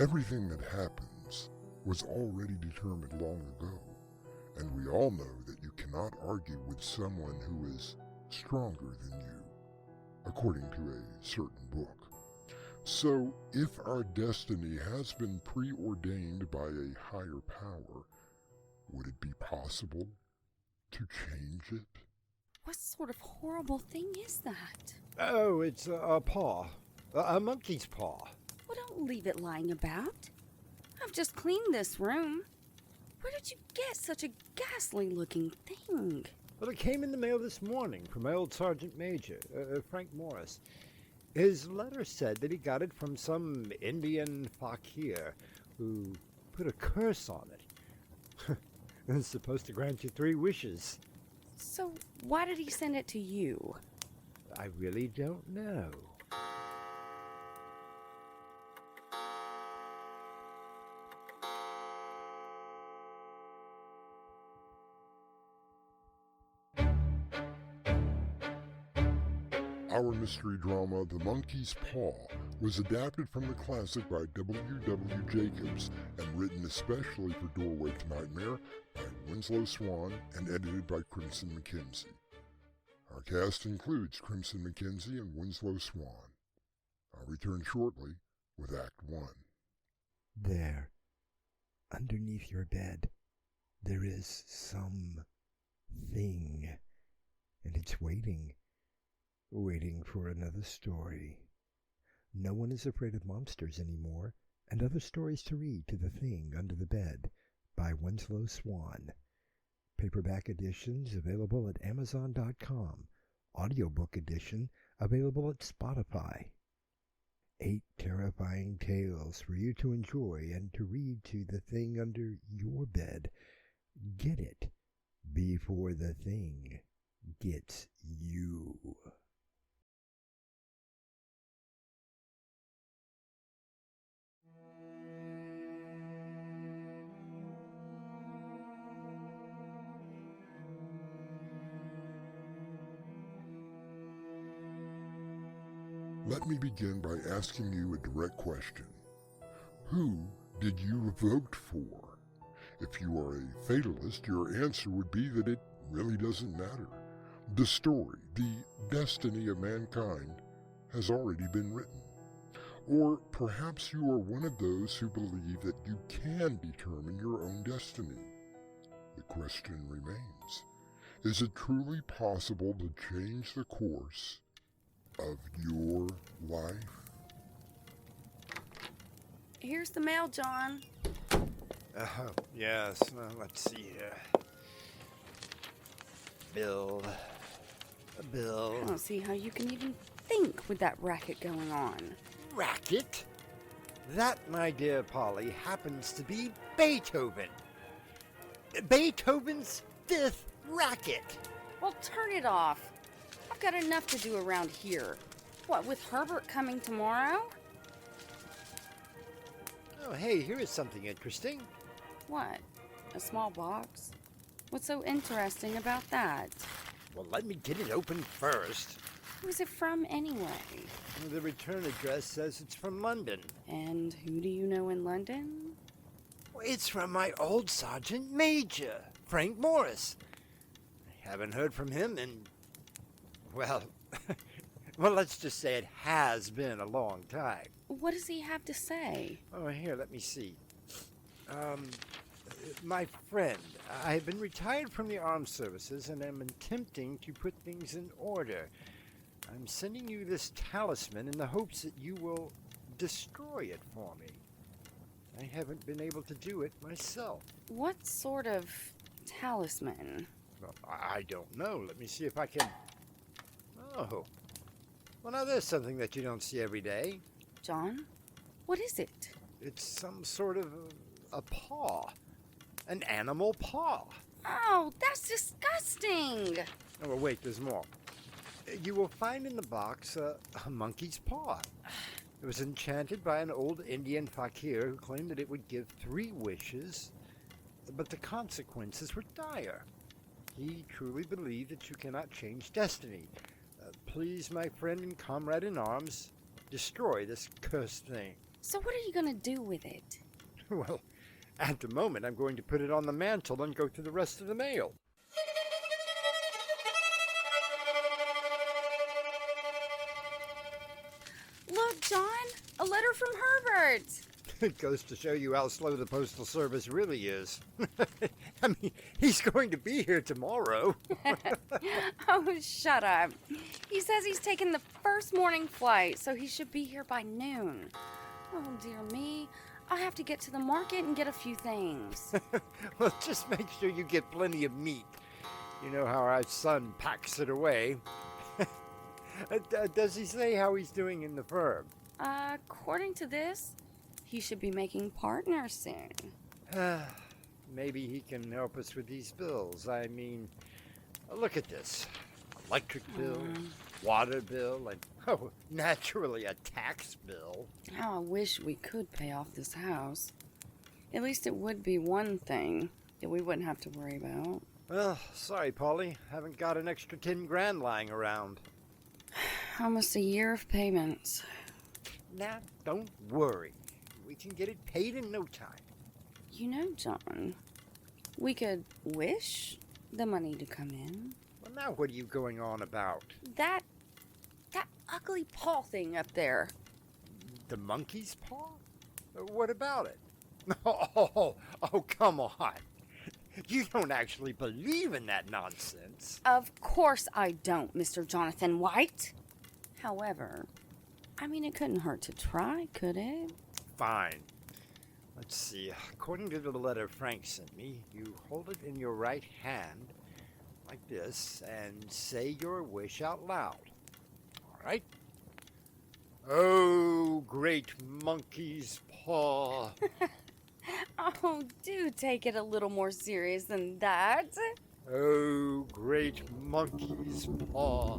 Everything that happens was already determined long ago, and we all know that you cannot argue with someone who is stronger than you, according to a certain book. So, if our destiny has been preordained by a higher power, would it be possible to change it? What sort of horrible thing is that? Oh, it's a paw. A monkey's paw. Well, don't leave it lying about. I've just cleaned this room. Where did you get such a ghastly-looking thing? Well, it came in the mail this morning from my old Sergeant Major, Frank Morris. His letter said that he got it from some Indian fakir who put a curse on it. It's supposed to grant you 3 wishes. So, why did he send it to you? I really don't know. Our mystery drama, The Monkey's Paw, was adapted from the classic by W.W. Jacobs and written especially for Doorway to Nightmare by Winslow Swan and edited by Crimson McKenzie. Our cast includes Crimson McKenzie and Winslow Swan. I'll return shortly with Act 1. There, underneath your bed, there is some thing, and it's waiting for another story. No one is afraid of monsters anymore, and other stories to read to The Thing Under the Bed by Winslow Swan. Paperback editions available at Amazon.com. Audiobook edition available at Spotify. 8 terrifying tales for you to enjoy and to read to The Thing Under Your Bed. Get it before the thing gets you. Let me begin by asking you a direct question. Who did you vote for? If you are a fatalist, your answer would be that it really doesn't matter. The story, the destiny of mankind, has already been written. Or perhaps you are one of those who believe that you can determine your own destiny. The question remains, is it truly possible to change the course of your life? Here's the mail, John. Yes. Let's see here. Bill. I don't see how you can even think with that racket going on. Racket? That, my dear Polly, happens to be Beethoven. Beethoven's 5th racket. Well, turn it off. I've got enough to do around here. What, with Herbert coming tomorrow? Oh, hey, here is something interesting. What? A small box? What's so interesting about that? Well, let me get it open first. Who's it from anyway? The return address says it's from London. And who do you know in London? It's from my old Sergeant Major, Frank Morris. I haven't heard from him in, well, let's just say it has been a long time. What does he have to say? Oh, here, let me see. My friend, I have been retired from the armed services and am attempting to put things in order. I'm sending you this talisman in the hopes that you will destroy it for me. I haven't been able to do it myself. What sort of talisman? Well, I don't know. Let me see if I can... Oh. Well, now there's something that you don't see every day. John, what is it? It's some sort of a paw. An animal paw. Oh, that's disgusting. Oh, well, wait, there's more. You will find in the box a monkey's paw. It was enchanted by an old Indian fakir who claimed that it would give 3 wishes, but the consequences were dire. He truly believed that you cannot change destiny. Please, my friend and comrade in arms, destroy this cursed thing. So what are you gonna do with it? Well, at the moment, I'm going to put it on the mantle and go through the rest of the mail. Look, John, a letter from Herbert. It goes to show you how slow the Postal Service really is. I mean, he's going to be here tomorrow. Oh, shut up. He says he's taking the first morning flight, so he should be here by noon. Oh, dear me. I'll have to get to the market and get a few things. Well, just make sure you get plenty of meat. You know how our son packs it away. Does he say how he's doing in the firm? According to this, he should be making partners soon. Maybe he can help us with these bills. I mean, look at this. Electric bill, water bill, and, oh, naturally a tax bill. How I wish we could pay off this house. At least it would be one thing that we wouldn't have to worry about. Well, sorry, Polly. Haven't got an extra 10 grand lying around. Almost a year of payments. Now, don't worry. We can get it paid in no time. You know, John, we could wish the money to come in. Well, now what are you going on about? That ugly paw thing up there. The monkey's paw? What about it? Oh, come on. You don't actually believe in that nonsense. Of course I don't, Mr. Jonathan White. However, I mean, it couldn't hurt to try, could it? Fine. Let's see. According to the letter Frank sent me, you hold it in your right hand, like this, and say your wish out loud. All right? Oh, great monkey's paw. Oh, do take it a little more serious than that. Oh, great monkey's paw.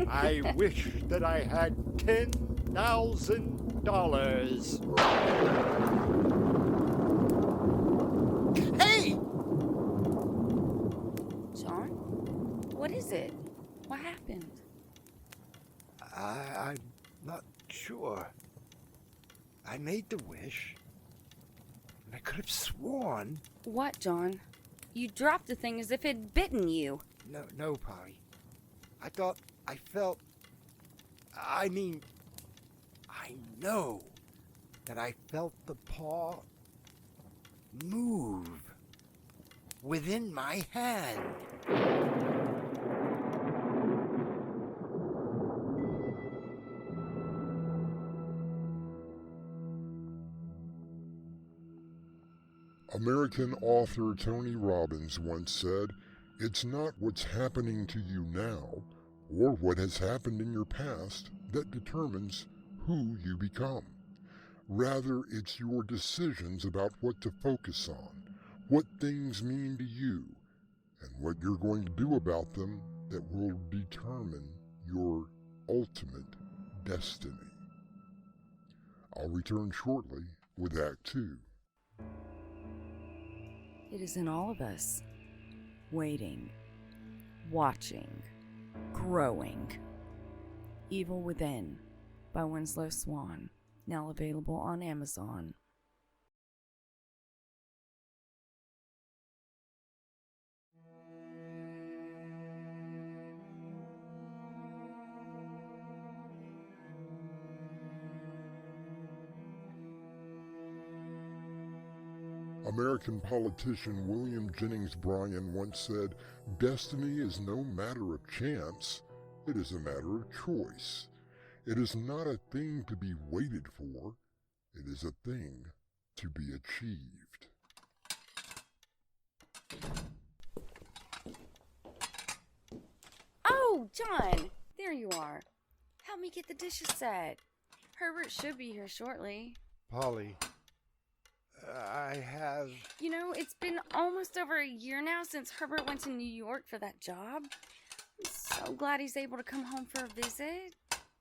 I wish that I had $10,000. Hey! John? What is it? What happened? I'm not sure. I made the wish. I could have sworn. What, John? You dropped the thing as if it had bitten you. No, Polly. I thought I felt... I mean, I know that I felt the paw move within my hand. American author Tony Robbins once said, "It's not what's happening to you now, or what has happened in your past, that determines who you become. Rather, it's your decisions about what to focus on, what things mean to you, and what you're going to do about them that will determine your ultimate destiny." I'll return shortly with Act 2. It is in all of us, waiting, watching, growing. Evil Within by Winslow Swan, now available on Amazon. American politician William Jennings Bryan once said, "Destiny is no matter of chance, it is a matter of choice. It is not a thing to be waited for, it is a thing to be achieved." Oh, John! There you are. Help me get the dishes set. Herbert should be here shortly. Polly, I have... You know, it's been almost over a year now since Herbert went to New York for that job. So glad he's able to come home for a visit.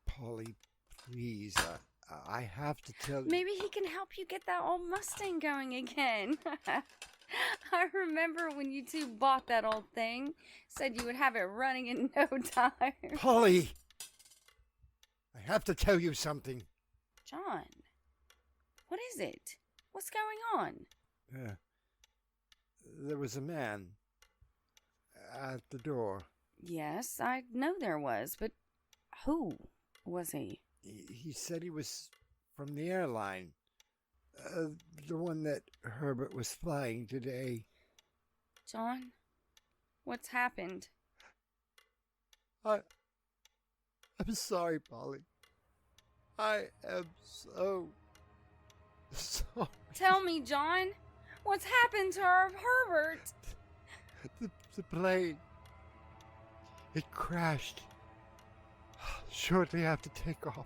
Polly, please, I have to tell you. Maybe he can help you get that old Mustang going again. I remember when you two bought that old thing. Said you would have it running in no time. Polly! I have to tell you something. John, what is it? What's going on? There was a man at the door. Yes, I know there was, but who was he? He said he was from the airline. The one that Herbert was flying today. John, what's happened? I'm sorry, Polly. I am so sorry. Tell me, John, what's happened to our Herbert? The plane. It crashed shortly after takeoff.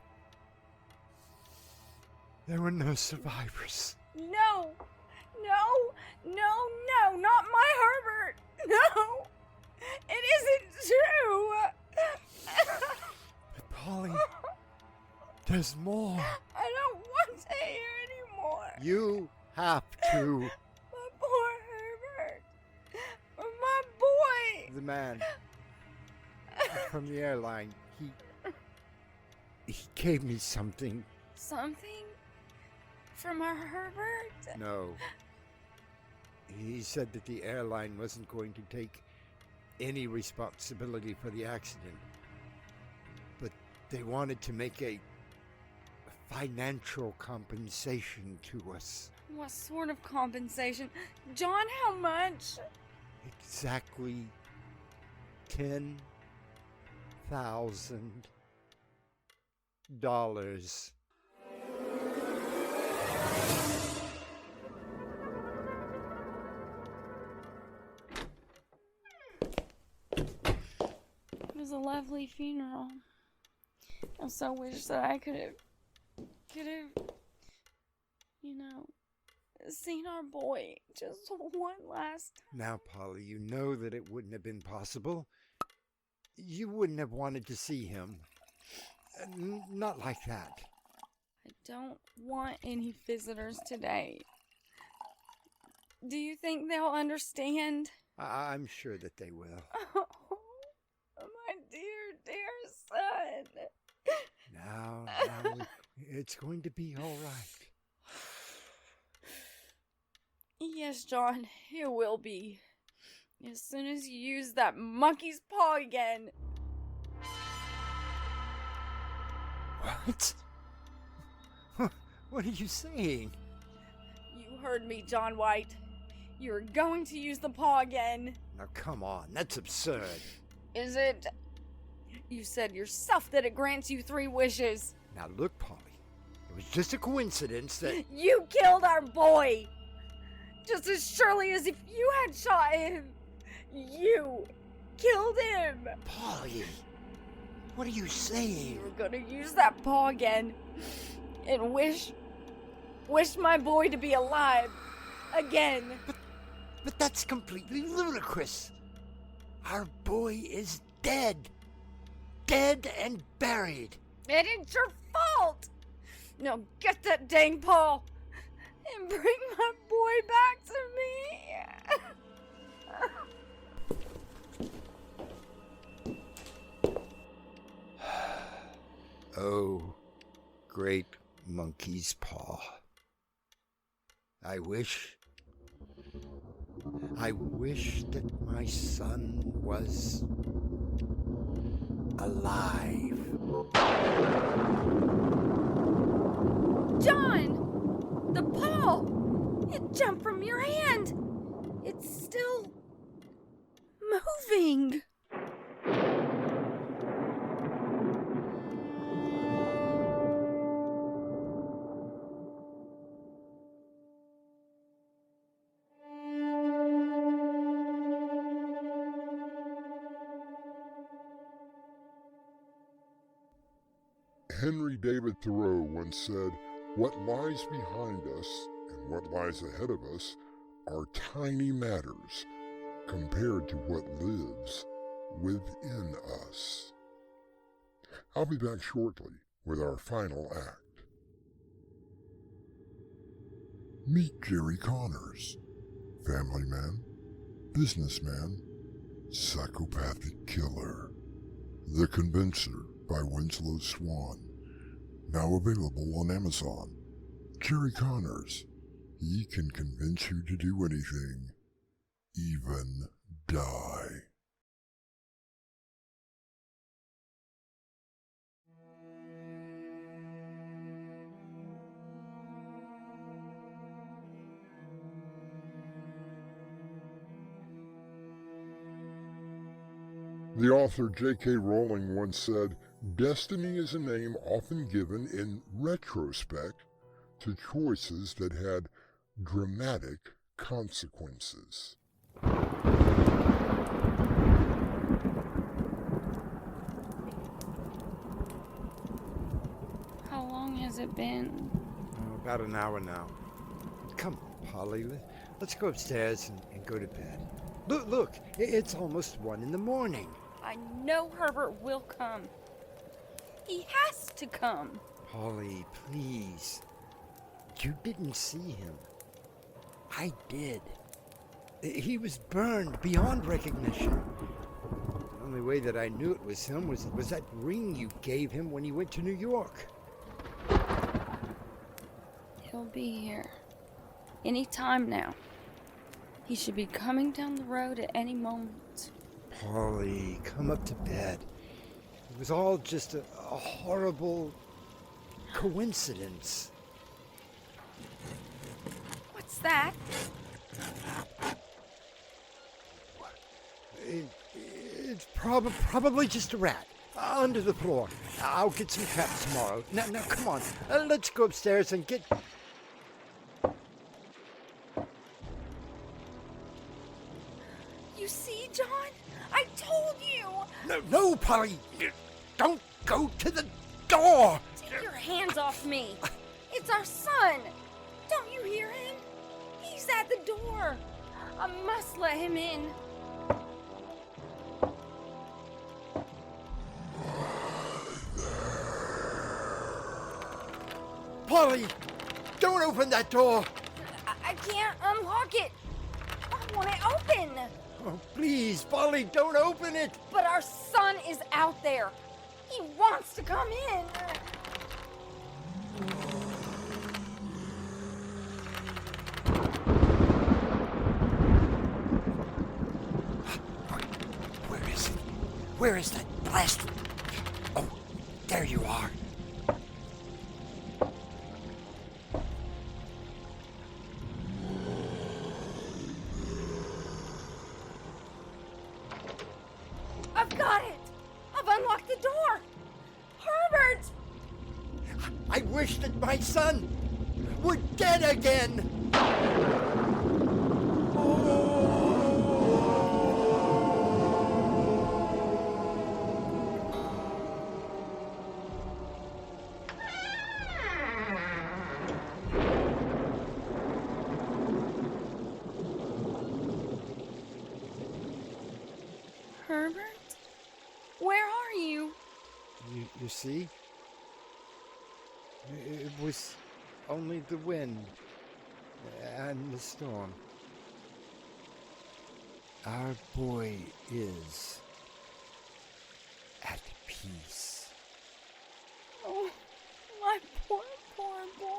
There were no survivors. No, not my Herbert. No, it isn't true. But Polly, there's more. I don't want to hear anymore. You have to. My poor Herbert. My boy. The man from the airline, he gave me something. Something? From our Herbert? No. He said that the airline wasn't going to take any responsibility for the accident. But they wanted to make a financial compensation to us. What sort of compensation? John, how much? Exactly $10,000. It was a lovely funeral. I so wish that I could have, seen our boy just one last time. Now, Polly, you know that it wouldn't have been possible. You wouldn't have wanted to see him. Not like that. I don't want any visitors today. Do you think they'll understand? I'm sure that they will. Oh, my dear son. Now, it's going to be all right. Yes, John, it will be. As soon as you use that monkey's paw again. What? What are you saying? You heard me, John White. You're going to use the paw again. Now, come on. That's absurd. Is it? You said yourself that it grants you 3 wishes. Now, look, Polly. It was just a coincidence that... You killed our boy! Just as surely as if you had shot him. You killed him! Polly, what are you saying? You're gonna use that paw again. And wish my boy to be alive. Again. But that's completely ludicrous. Our boy is dead. Dead and buried. It ain't your fault. Now get that dang paw and bring my boy back to me. Oh, great monkey's paw. I wish that my son was alive. John! The paw! It jumped from your hand! It's still moving! Henry David Thoreau once said, "What lies behind us and what lies ahead of us are tiny matters compared to what lives within us. I'll be back shortly with our final act. Meet Jerry Connors, family man, businessman, psychopathic killer. The Convincer by Winslow Swan, now available on Amazon. Jerry Connors, he can convince you to do anything, even die. The author J.K. Rowling once said, "Destiny is a name often given in retrospect to choices that had dramatic consequences." How long has it been? About an hour now. Come, Polly, let's go upstairs and go to bed. Look, it's almost 1 in the morning. I know Herbert will come. He has to come. Polly, please. You didn't see him. I did. He was burned beyond recognition. The only way that I knew it was him was that ring you gave him when he went to New York. He'll be here. Any time now. He should be coming down the road at any moment. Polly, come up to bed. It was all just a horrible coincidence. What's that? It's probably just a rat under the floor. I'll get some traps tomorrow. Now come on. Let's go upstairs and get... You see, John? I told you! No, Polly! Don't go to the door! Take your hands off me! It's our son! Don't you hear him? He's at the door! I must let him in. Polly! Don't open that door! I can't unlock it! I want it open! Oh, please, Polly, don't open it! But our son is out there! He wants to come in! Where is it? Where is that blast? Oh, there you are. I've got it! I've unlocked the door! Herbert! I wish that my son were dead again! Herbert? Where are you? You see? It was only the wind and the storm. Our boy is at peace. Oh, my poor boy.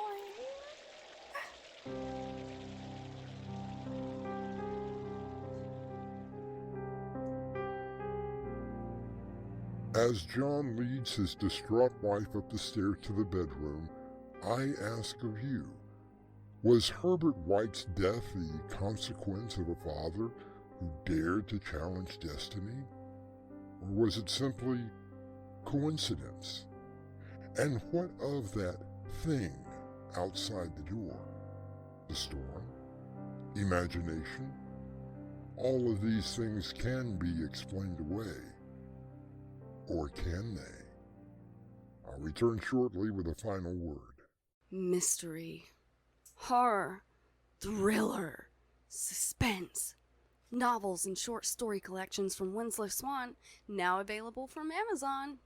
As John leads his distraught wife up the stairs to the bedroom, I ask of you, was Herbert White's death the consequence of a father who dared to challenge destiny? Or was it simply coincidence? And what of that thing outside the door? The storm? Imagination? All of these things can be explained away. Or can they? I'll return shortly with a final word. Mystery, horror, thriller, suspense, Novels and short story collections from Winslow Swan, now available from Amazon.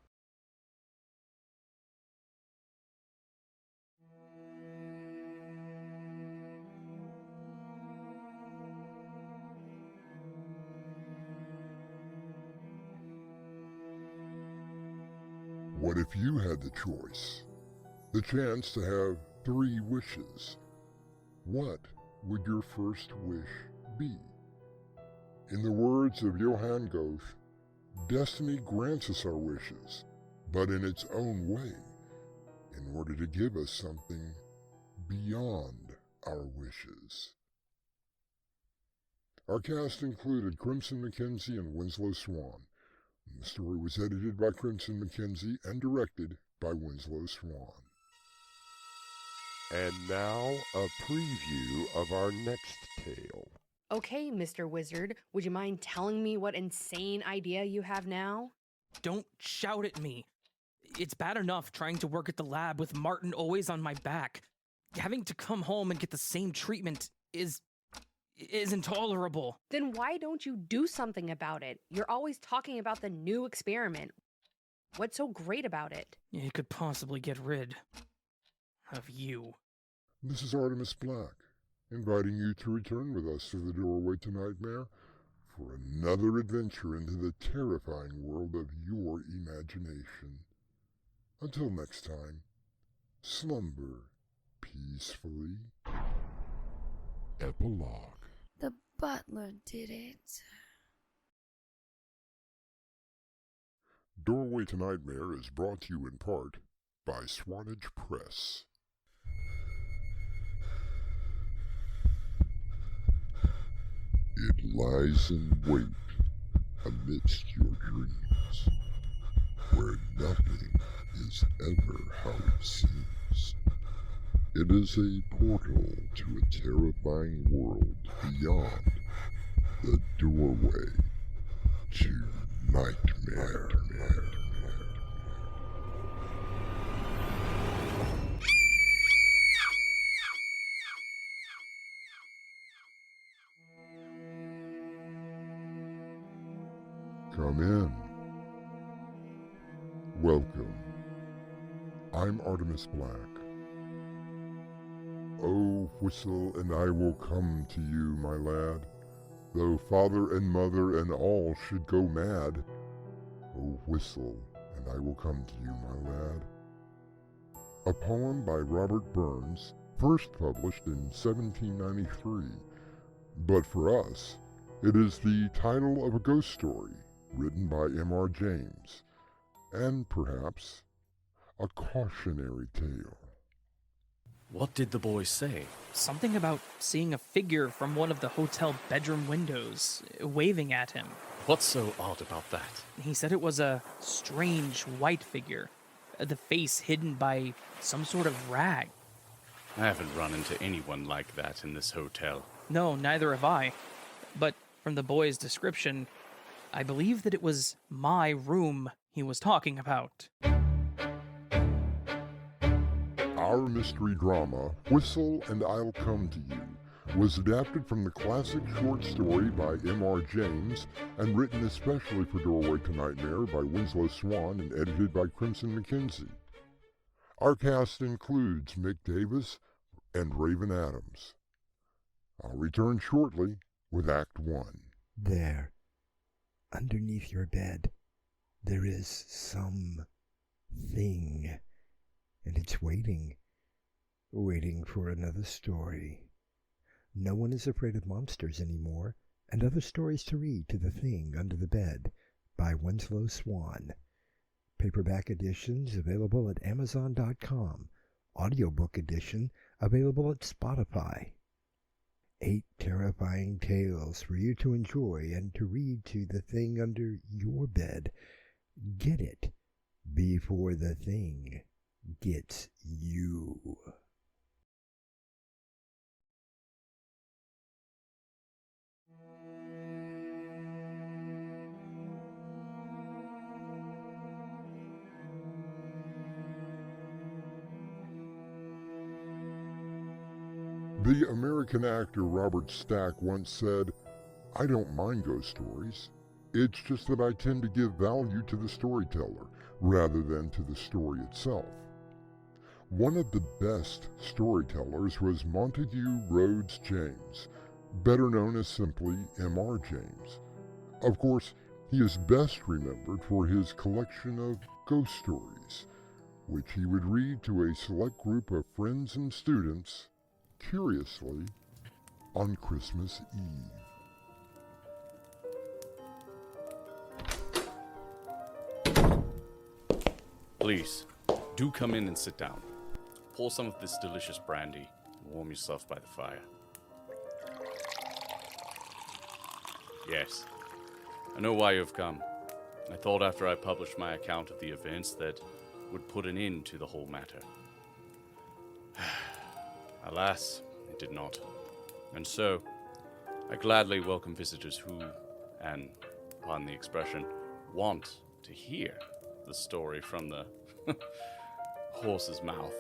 What if you had the choice? The chance to have 3 wishes? What would your first wish be? In the words of Johann Goethe, destiny grants us our wishes, but in its own way, in order to give us something beyond our wishes. Our cast included Crimson McKenzie and Winslow Swan. The story was edited by Crimson McKenzie and directed by Winslow Swan. And now, a preview of our next tale. Okay, Mr. Wizard, would you mind telling me what insane idea you have now? Don't shout at me. It's bad enough trying to work at the lab with Martin always on my back. Having to come home and get the same treatment is intolerable. Then why don't you do something about it? You're always talking about the new experiment. What's so great about it? It could possibly get rid of you. This is Artemis Black, inviting you to return with us through the doorway to Nightmare for another adventure into the terrifying world of your imagination. Until next time, slumber peacefully. Epilogue. The butler did it. Doorway to Nightmare is brought to you in part by Swanage Press. It lies in wait amidst your dreams, where nothing is ever how it seems. It is a portal to a terrifying world beyond the doorway to Nightmare. Come in. Welcome. I'm Artemis Black. Oh, whistle, and I will come to you, my lad, though father and mother and all should go mad. Oh, whistle, and I will come to you, my lad. A poem by Robert Burns, first published in 1793, but for us, it is the title of a ghost story written by M.R. James, and perhaps a cautionary tale. What did the boy say? Something about seeing a figure from one of the hotel bedroom windows, waving at him. What's so odd about that? He said it was a strange white figure, the face hidden by some sort of rag. I haven't run into anyone like that in this hotel. No, neither have I. But from the boy's description, I believe that it was my room he was talking about. Our mystery drama, Whistle and I'll Come to You, was adapted from the classic short story by M.R. James and written especially for Doorway to Nightmare by Winslow Swan and edited by Crimson McKenzie. Our cast includes Mick Davis and Raven Adams. I'll return shortly with Act 1. There, underneath your bed, there is some thing, and it's waiting for another story. No one is afraid of monsters anymore, and other stories to read to The Thing Under the Bed by Winslow Swan. Paperback editions available at Amazon.com. Audiobook edition available at Spotify. 8 terrifying tales for you to enjoy and to read to The Thing Under Your Bed. Get it before the thing gets you. The American actor Robert Stack once said, I don't mind ghost stories. It's just that I tend to give value to the storyteller rather than to the story itself. One of the best storytellers was Montague Rhodes James, better known as simply M.R. James. Of course, he is best remembered for his collection of ghost stories, which he would read to a select group of friends and students, curiously, on Christmas Eve. Please, do come in and sit down. Pour some of this delicious brandy and warm yourself by the fire. Yes, I know why you've come. I thought after I published my account of the events that would put an end to the whole matter. Alas, it did not. And so, I gladly welcome visitors who, and upon the expression, want to hear the story from the horse's mouth.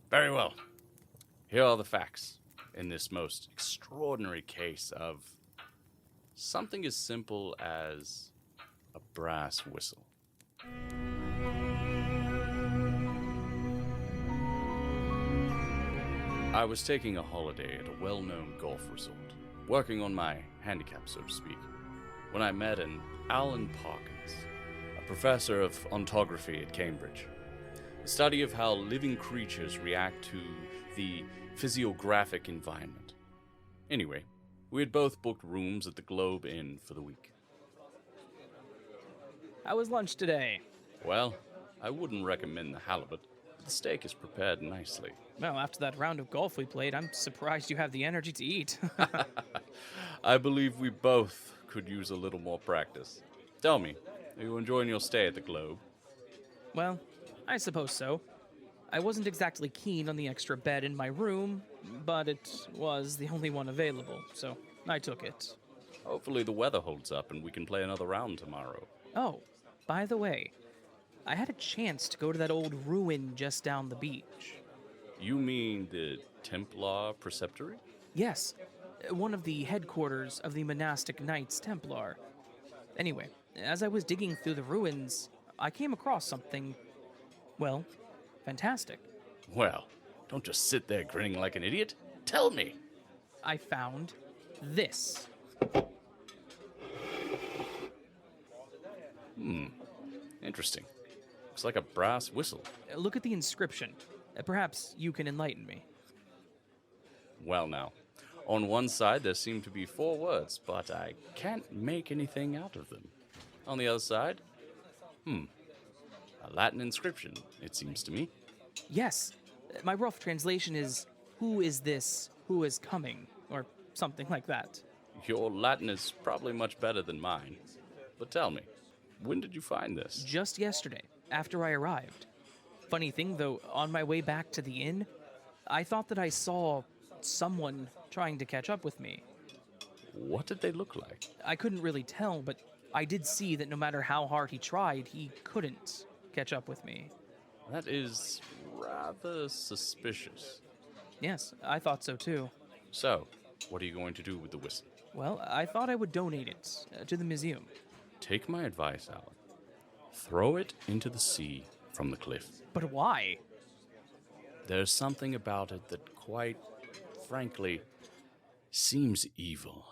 Very well. Here are the facts in this most extraordinary case of something as simple as a brass whistle. I was taking a holiday at a well-known golf resort, working on my handicap, so to speak, when I met an Alan Parkins, a professor of ontography at Cambridge. The study of how living creatures react to the physiographic environment. Anyway, we had both booked rooms at the Globe Inn for the week. How was lunch today? Well, I wouldn't recommend the halibut, but the steak is prepared nicely. Well, after that round of golf we played, I'm surprised you have the energy to eat. I believe we both could use a little more practice. Tell me, are you enjoying your stay at the Globe? Well, I suppose so. I wasn't exactly keen on the extra bed in my room, but it was the only one available, so I took it. Hopefully the weather holds up and we can play another round tomorrow. Oh, by the way, I had a chance to go to that old ruin just down the beach. You mean the Templar Preceptory? Yes, one of the headquarters of the monastic Knights Templar. Anyway, as I was digging through the ruins, I came across something, well, fantastic. Well, don't just sit there grinning like an idiot. Tell me. I found this. Interesting. Looks like a brass whistle. Look at the inscription. Perhaps you can enlighten me. Well now, on one side there seem to be 4 words, but I can't make anything out of them. On the other side, a Latin inscription, it seems to me. Yes. My rough translation is, "Who is this? Who is coming?" Or something like that. Your Latin is probably much better than mine. But tell me, when did you find this? Just yesterday, after I arrived. Funny thing, though, on my way back to the inn, I thought that I saw someone trying to catch up with me. What did they look like? I couldn't really tell, but I did see that no matter how hard he tried, he couldn't catch up with me. That is rather suspicious. Yes, I thought so too. So, what are you going to do with the whistle? Well, I thought I would donate it to the museum. Take my advice, Alan. Throw it into the sea from the cliff. But why? There's something about it that quite frankly seems evil.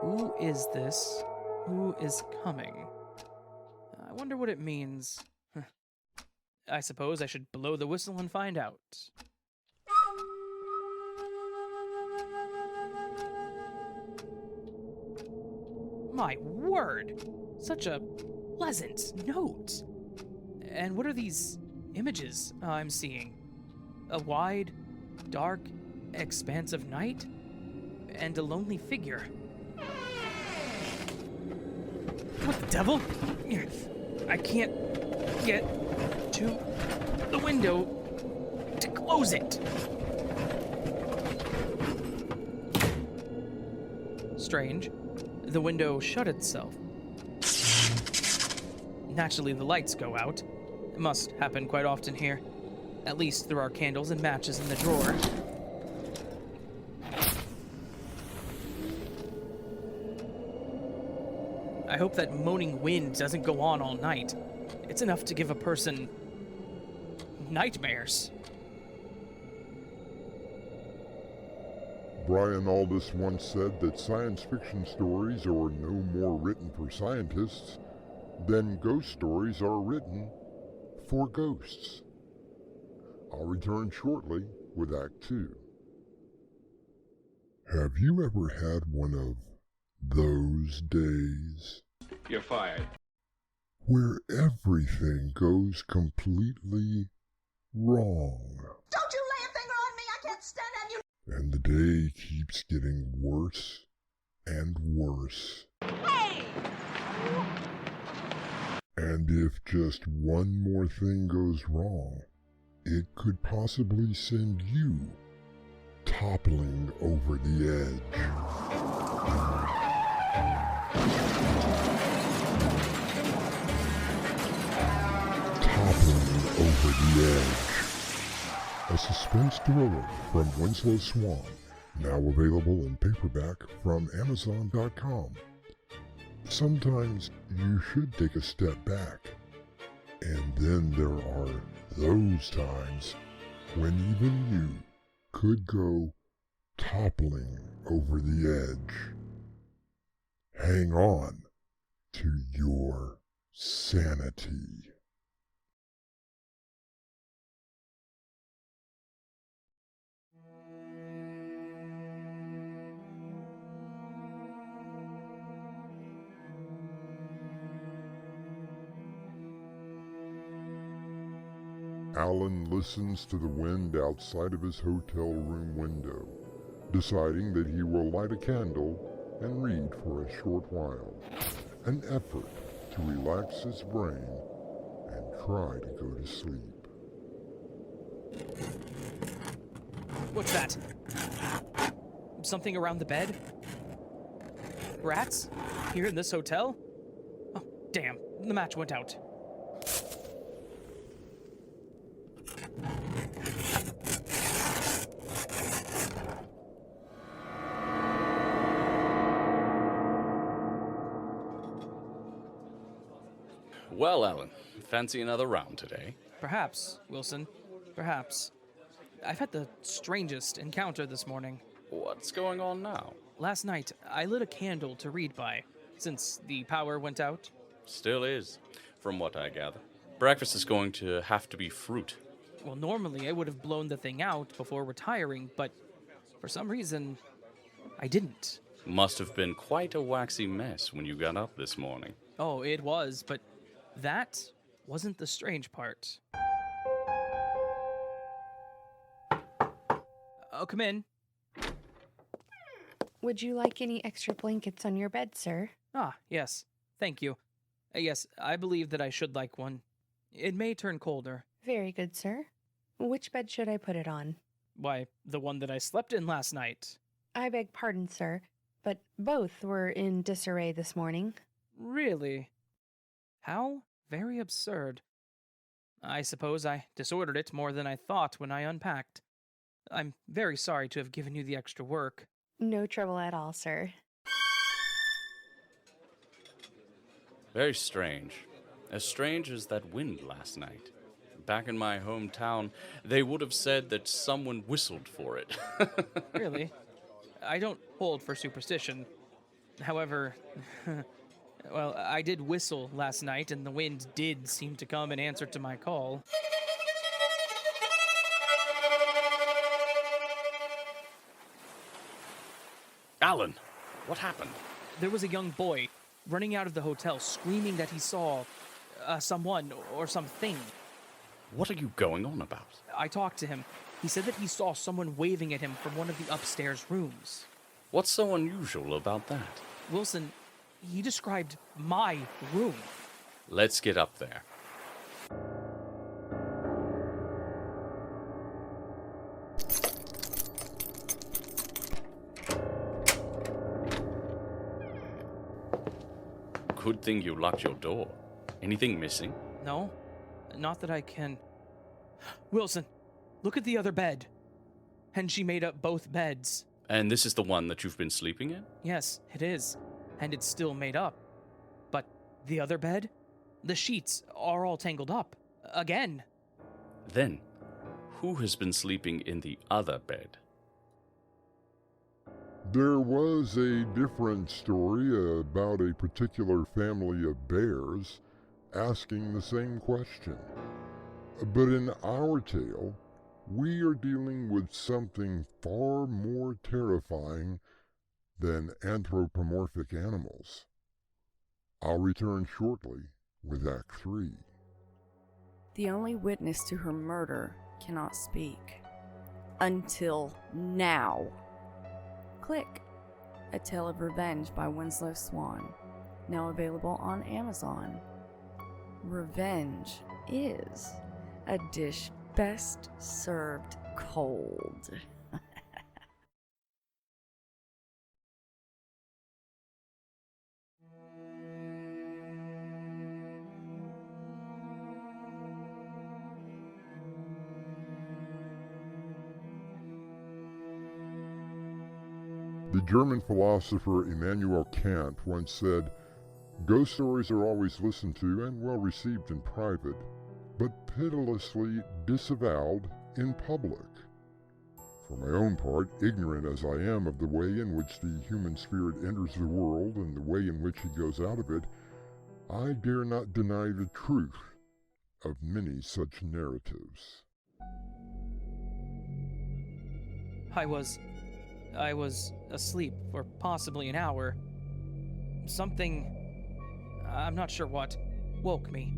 Who is this? Who is coming? I wonder what it means. I suppose I should blow the whistle and find out. My word! Such a pleasant note. And what are these images I'm seeing? A wide, dark expanse of night? And a lonely figure. What the devil? I can't get to the window to close it. Strange. The window shut itself. Naturally, the lights go out, It must happen quite often here. At least there are candles and matches in the drawer. I hope that moaning wind doesn't go on all night. It's enough to give a person nightmares. Brian Aldiss once said that science fiction stories are no more written for scientists than ghost stories are written for ghosts. I'll return shortly with Act 2. Have you ever had one of those days? You're fired. Where everything goes completely wrong. Don't you lay a finger on me! I can't stand on you! And the day keeps getting worse and worse. Hey! And if just one more thing goes wrong, it could possibly send you toppling over the edge. Toppling over the edge. A suspense thriller from Winslow Swan, now available in paperback from Amazon.com. Sometimes you should take a step back, and then there are those times when even you could go toppling over the edge. Hang on to your sanity. Alan listens to the wind outside of his hotel room window, deciding that he will light a candle and read for a short while, an effort to relax his brain and try to go to sleep. What's that? Something around the bed? Rats? Here in this hotel? Oh, damn. The match went out. Well, Alan, fancy another round today? Perhaps, Wilson. Perhaps. I've had the strangest encounter this morning. What's going on now? Last night, I lit a candle to read by, since the power went out. Still is, from what I gather. Breakfast is going to have to be fruit. Well, normally I would have blown the thing out before retiring, but for some reason, I didn't. Must have been quite a waxy mess when you got up this morning. Oh, it was, but that wasn't the strange part. Oh, come in. Would you like any extra blankets on your bed, sir? Ah, yes. Thank you. Yes, I believe that I should like one. It may turn colder. Very good, sir. Which bed should I put it on? Why, the one that I slept in last night. I beg pardon, sir, but both were in disarray this morning. Really? How very absurd. I suppose I disordered it more than I thought when I unpacked. I'm very sorry to have given you the extra work. No trouble at all, sir. Very strange. As strange as that wind last night. Back in my hometown, they would have said that someone whistled for it. Really? I don't hold for superstition. However, well, I did whistle last night, and the wind did seem to come in answer to my call. Alan, what happened? There was a young boy running out of the hotel screaming that he saw someone or something. What are you going on about? I talked to him. He said that he saw someone waving at him from one of the upstairs rooms. What's so unusual about that? Wilson, he described my room. Let's get up there. Good thing you locked your door. Anything missing? No, Not that I can. Wilson, look at the other bed. And she made up both beds. And this is the one that you've been sleeping in? Yes, it is. And it's still made up. But the other bed? The sheets are all tangled up. Again. Then, who has been sleeping in the other bed? There was a different story about a particular family of bears asking the same question. But in our tale, we are dealing with something far more terrifying than anthropomorphic animals. I'll return shortly with Act 3. The only witness to her murder cannot speak. Until now. Click. A Tale of Revenge by Winslow Swan. Now available on Amazon. Revenge is a dish best served cold. The German philosopher Immanuel Kant once said, "Ghost stories are always listened to and well received in private, but pitilessly disavowed in public." For my own part, ignorant as I am of the way in which the human spirit enters the world and the way in which he goes out of it, I dare not deny the truth of many such narratives. I was asleep for possibly an hour. Something, I'm not sure what, woke me.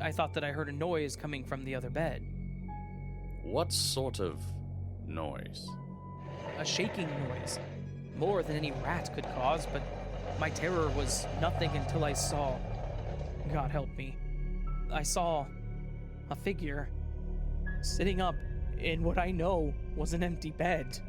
I thought that I heard a noise coming from the other bed. What sort of noise? A shaking noise. More than any rat could cause, but my terror was nothing until I saw... God help me. I saw a figure sitting up in what I know was an empty bed.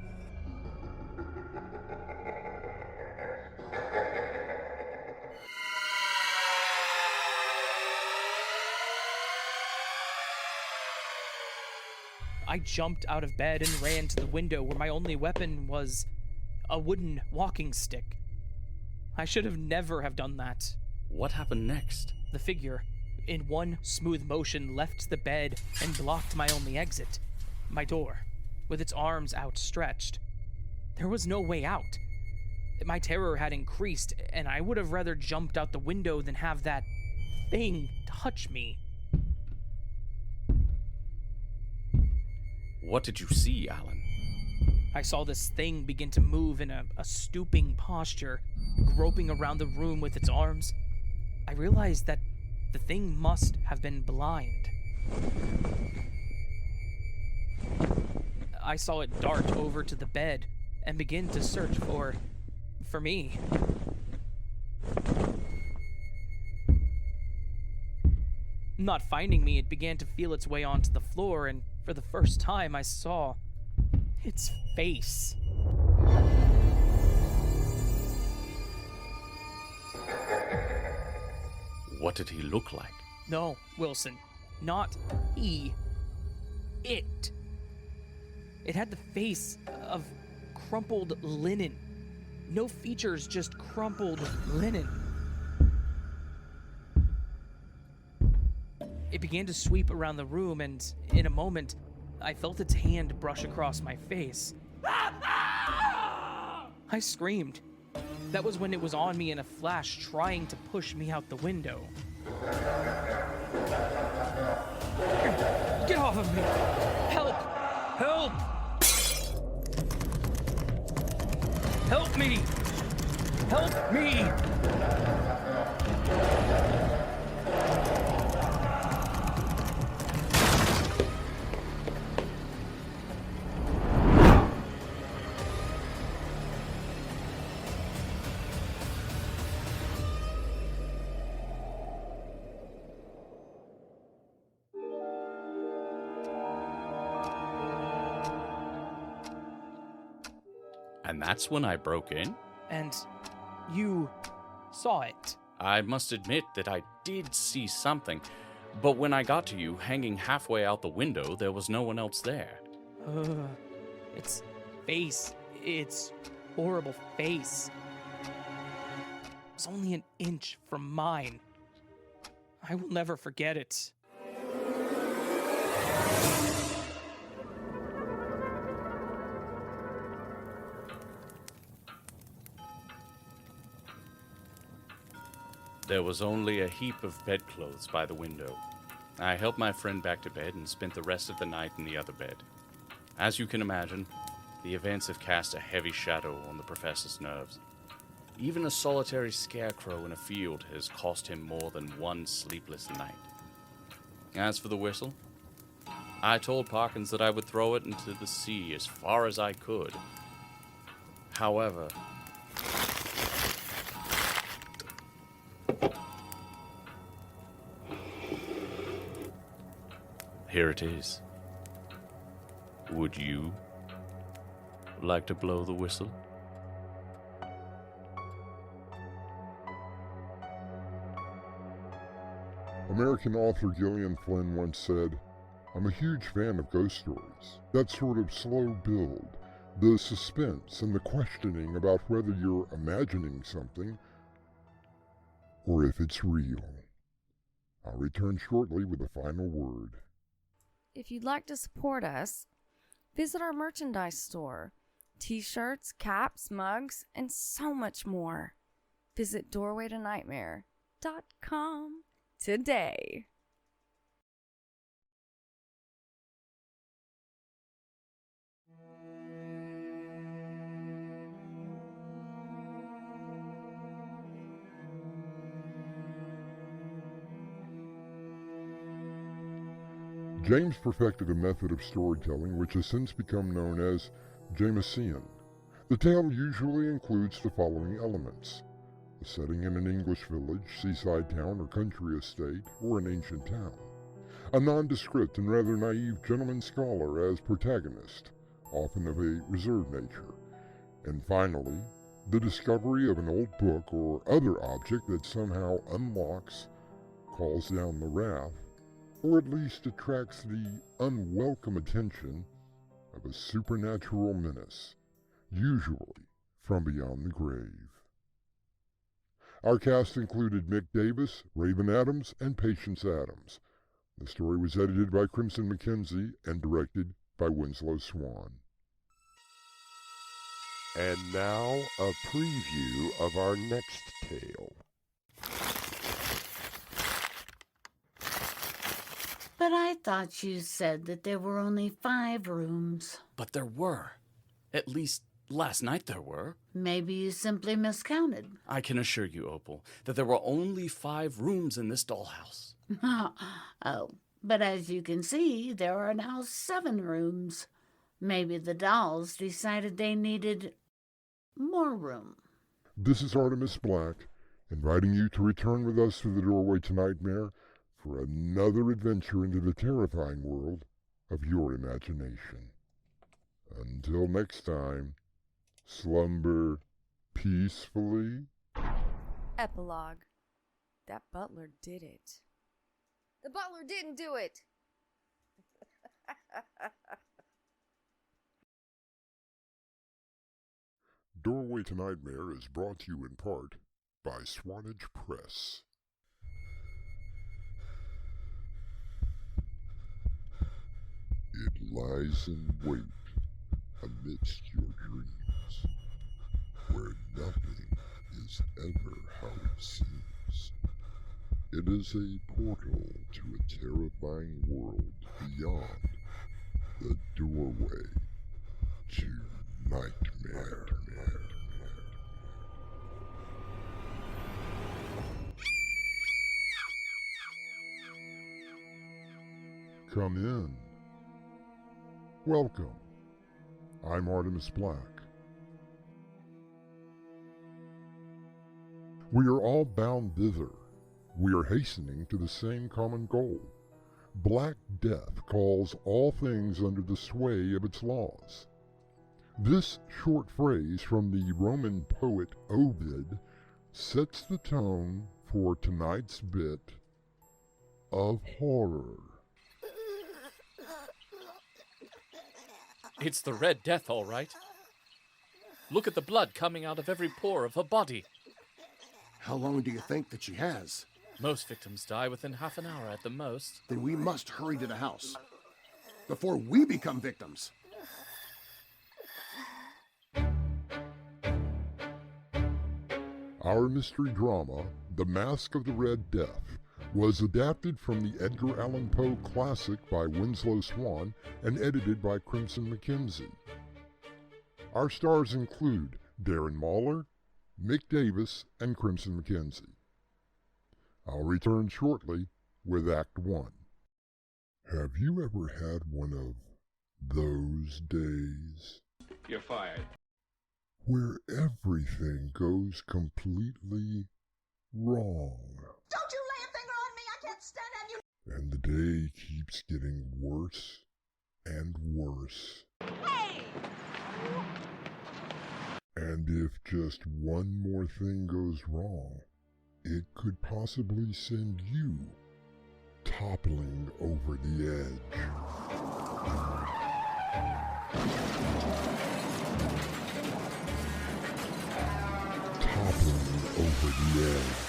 I jumped out of bed and ran to the window where my only weapon was a wooden walking stick. I should have never have done that. What happened next? The figure, in one smooth motion, left the bed and blocked my only exit, my door, with its arms outstretched. There was no way out. My terror had increased, and I would have rather jumped out the window than have that thing touch me. What did you see, Alan? I saw this thing begin to move in a stooping posture, groping around the room with its arms. I realized that the thing must have been blind. I saw it dart over to the bed and begin to search for me. Not finding me, it began to feel its way onto the floor, and for the first time I saw its face. What did he look like? No, Wilson, not he. It. It had the face of crumpled linen. No features, just crumpled linen. It began to sweep around the room, and in a moment, I felt its hand brush across my face. I screamed. That was when it was on me in a flash, trying to push me out the window. Get off of me! Help! Help! Help me! Help me! And that's when I broke in? And you saw it. I must admit that I did see something, But when I got to you, hanging halfway out the window, there was no one else there. Its face. Its horrible face. It's only an inch from mine. I will never forget it. There was only a heap of bedclothes by the window. I helped my friend back to bed and spent the rest of the night in the other bed. As you can imagine, the events have cast a heavy shadow on the professor's nerves. Even a solitary scarecrow in a field has cost him more than one sleepless night. As for the whistle, I told Parkins that I would throw it into the sea as far as I could. However, here it is. Would you like to blow the whistle? American author Gillian Flynn once said, "I'm a huge fan of ghost stories. That sort of slow build, the suspense and the questioning about whether you're imagining something or if it's real." I'll return shortly with a final word. If you'd like to support us, visit our merchandise store. T-shirts, caps, mugs, and so much more. Visit doorwaytonightmare.com today. James perfected a method of storytelling which has since become known as Jamesian. The tale usually includes the following elements: a setting in an English village, seaside town, or country estate, or an ancient town. A nondescript and rather naive gentleman scholar as protagonist, often of a reserved nature. And finally, the discovery of an old book or other object that somehow unlocks, calls down the wrath, or at least attracts the unwelcome attention of a supernatural menace, usually from beyond the grave. Our cast included Mick Davis, Raven Adams, and Patience Adams. The story was edited by Crimson McKenzie and directed by Winslow Swan. And now, a preview of our next tale. But I thought you said that there were only 5 rooms. But there were. At least last night there were. Maybe you simply miscounted. I can assure you, Opal, that there were only 5 rooms in this dollhouse. Oh, but as you can see, there are now 7 rooms. Maybe the dolls decided they needed more room. This is Artemis Black, inviting you to return with us through the doorway to Nightmare for another adventure into the terrifying world of your imagination. Until next time, slumber peacefully. Epilogue. That butler did it. The butler didn't do it. Doorway to Nightmare is brought to you in part by Swanage Press. It lies in wait amidst your dreams, where nothing is ever how it seems. It is a portal to a terrifying world beyond the doorway to Nightmare. Come in. Welcome. I'm Artemis Black. We are all bound thither. We are hastening to the same common goal. Black Death calls all things under the sway of its laws. This short phrase from the Roman poet Ovid sets the tone for tonight's bit of horror. It's the Red Death, all right. Look at the blood coming out of every pore of her body. How long do you think that she has? Most victims die within half an hour at the most. Then we must hurry to the house before we become victims. Our mystery drama, The Mask of the Red Death, was adapted from the Edgar Allan Poe classic by Winslow Swan and edited by Crimson McKenzie. Our stars include Darren Mahler, Mick Davis, and Crimson McKenzie. I'll return shortly with Act 1. Have you ever had one of those days? You're fired. Where everything goes completely wrong. Don't you lay a finger on me! I can't stand it! You. And the day keeps getting worse and worse. Hey! And if just one more thing goes wrong, it could possibly send you toppling over the edge. Toppling over the edge.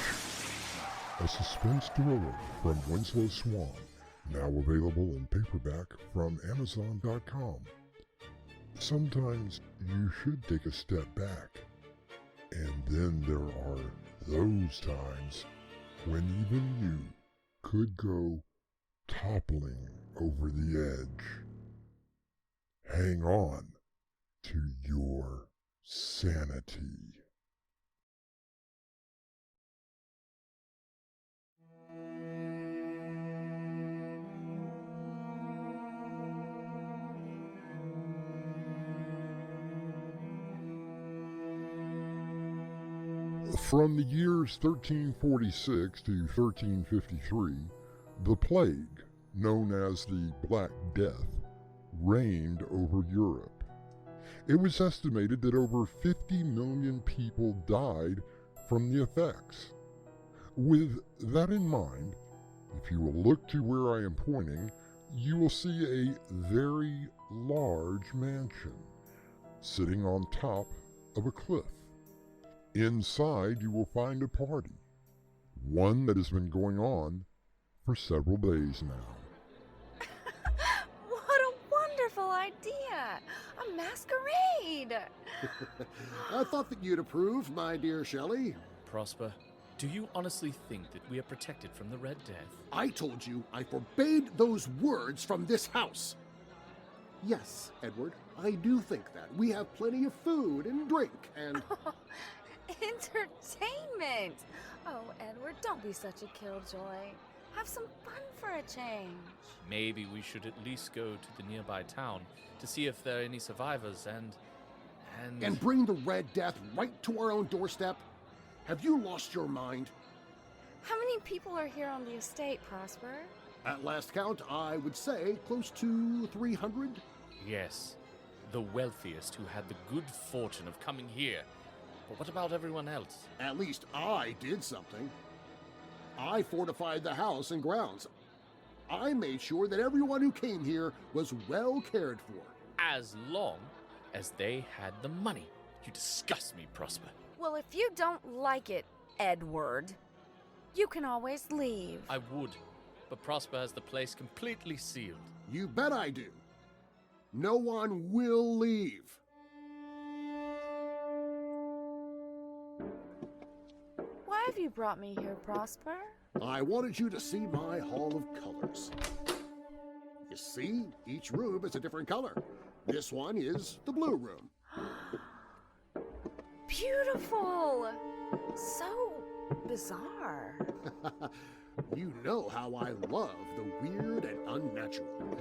A suspense thriller from Winslow Swan, now available in paperback from Amazon.com. Sometimes you should take a step back, and then there are those times when even you could go toppling over the edge. Hang on to your sanity. From the years 1346 to 1353, the plague, known as the Black Death, reigned over Europe. It was estimated that over 50 million people died from the effects. With that in mind, if you will look to where I am pointing, you will see a very large mansion sitting on top of a cliff. Inside, you will find a party, one that has been going on for several days now. What a wonderful idea! A masquerade! I thought that you'd approve, my dear Shelley. Prosper, do you honestly think that we are protected from the Red Death? I told you I forbade those words from this house. Yes, Edward, I do think that. We have plenty of food and drink and... Entertainment! Oh, Edward, don't be such a killjoy. Have some fun for a change. Maybe we should at least go to the nearby town to see if there are any survivors And bring the Red Death right to our own doorstep? Have you lost your mind? How many people are here on the estate, Prosper? At last count, I would say close to 300. Yes, the wealthiest who had the good fortune of coming here. But what about everyone else? At least I did something. I fortified the house and grounds. I made sure that everyone who came here was well cared for. As long as they had the money. You disgust me, Prosper. Well, if you don't like it, Edward, you can always leave. I would, but Prosper has the place completely sealed. You bet I do. No one will leave. Why have you brought me here, Prosper? I wanted you to see my hall of colors. You see, each room is a different color. This one is the blue room. Beautiful! So bizarre. You know how I love the weird and unnatural.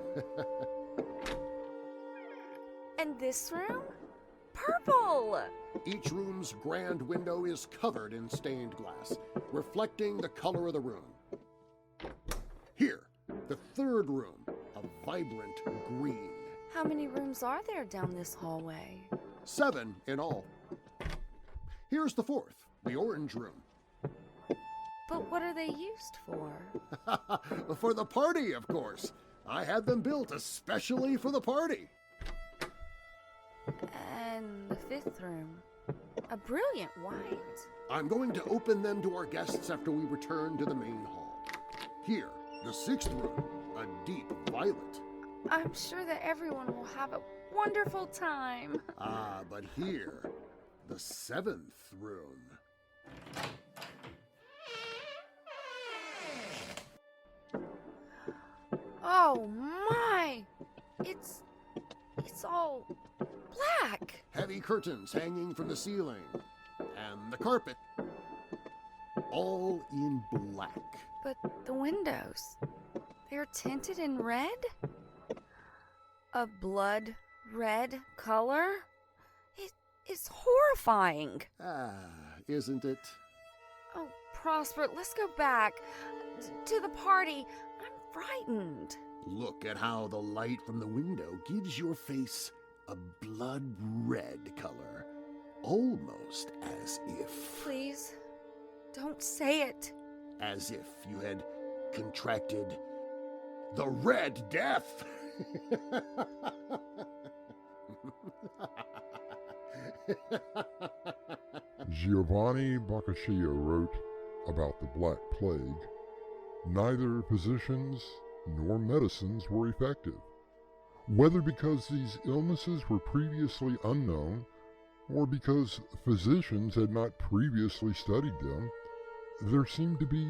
And this room? Purple! Each room's grand window is covered in stained glass, reflecting the color of the room. Here, the third room, a vibrant green. How many rooms are there down this hallway? 7 in all. Here's the fourth, the orange room. But what are they used for? For the party, of course. I had them built especially for the party. And the fifth room. A brilliant white. I'm going to open them to our guests after we return to the main hall. Here, the sixth room, a deep violet. I'm sure that everyone will have a wonderful time. But here, the seventh room. Oh my! It's all black. Heavy curtains hanging from the ceiling. And the carpet. All in black. But the windows, they're tinted in red? A blood red color? It's horrifying. Isn't it? Oh, Prosper, let's go back to the party. I'm frightened. Look at how the light from the window gives your face a blood red color. Almost as if... Please, don't say it. As if you had contracted the Red Death. Giovanni Boccaccio wrote about the Black Plague. Neither physicians nor medicines were effective. Whether because these illnesses were previously unknown, or because physicians had not previously studied them, there seemed to be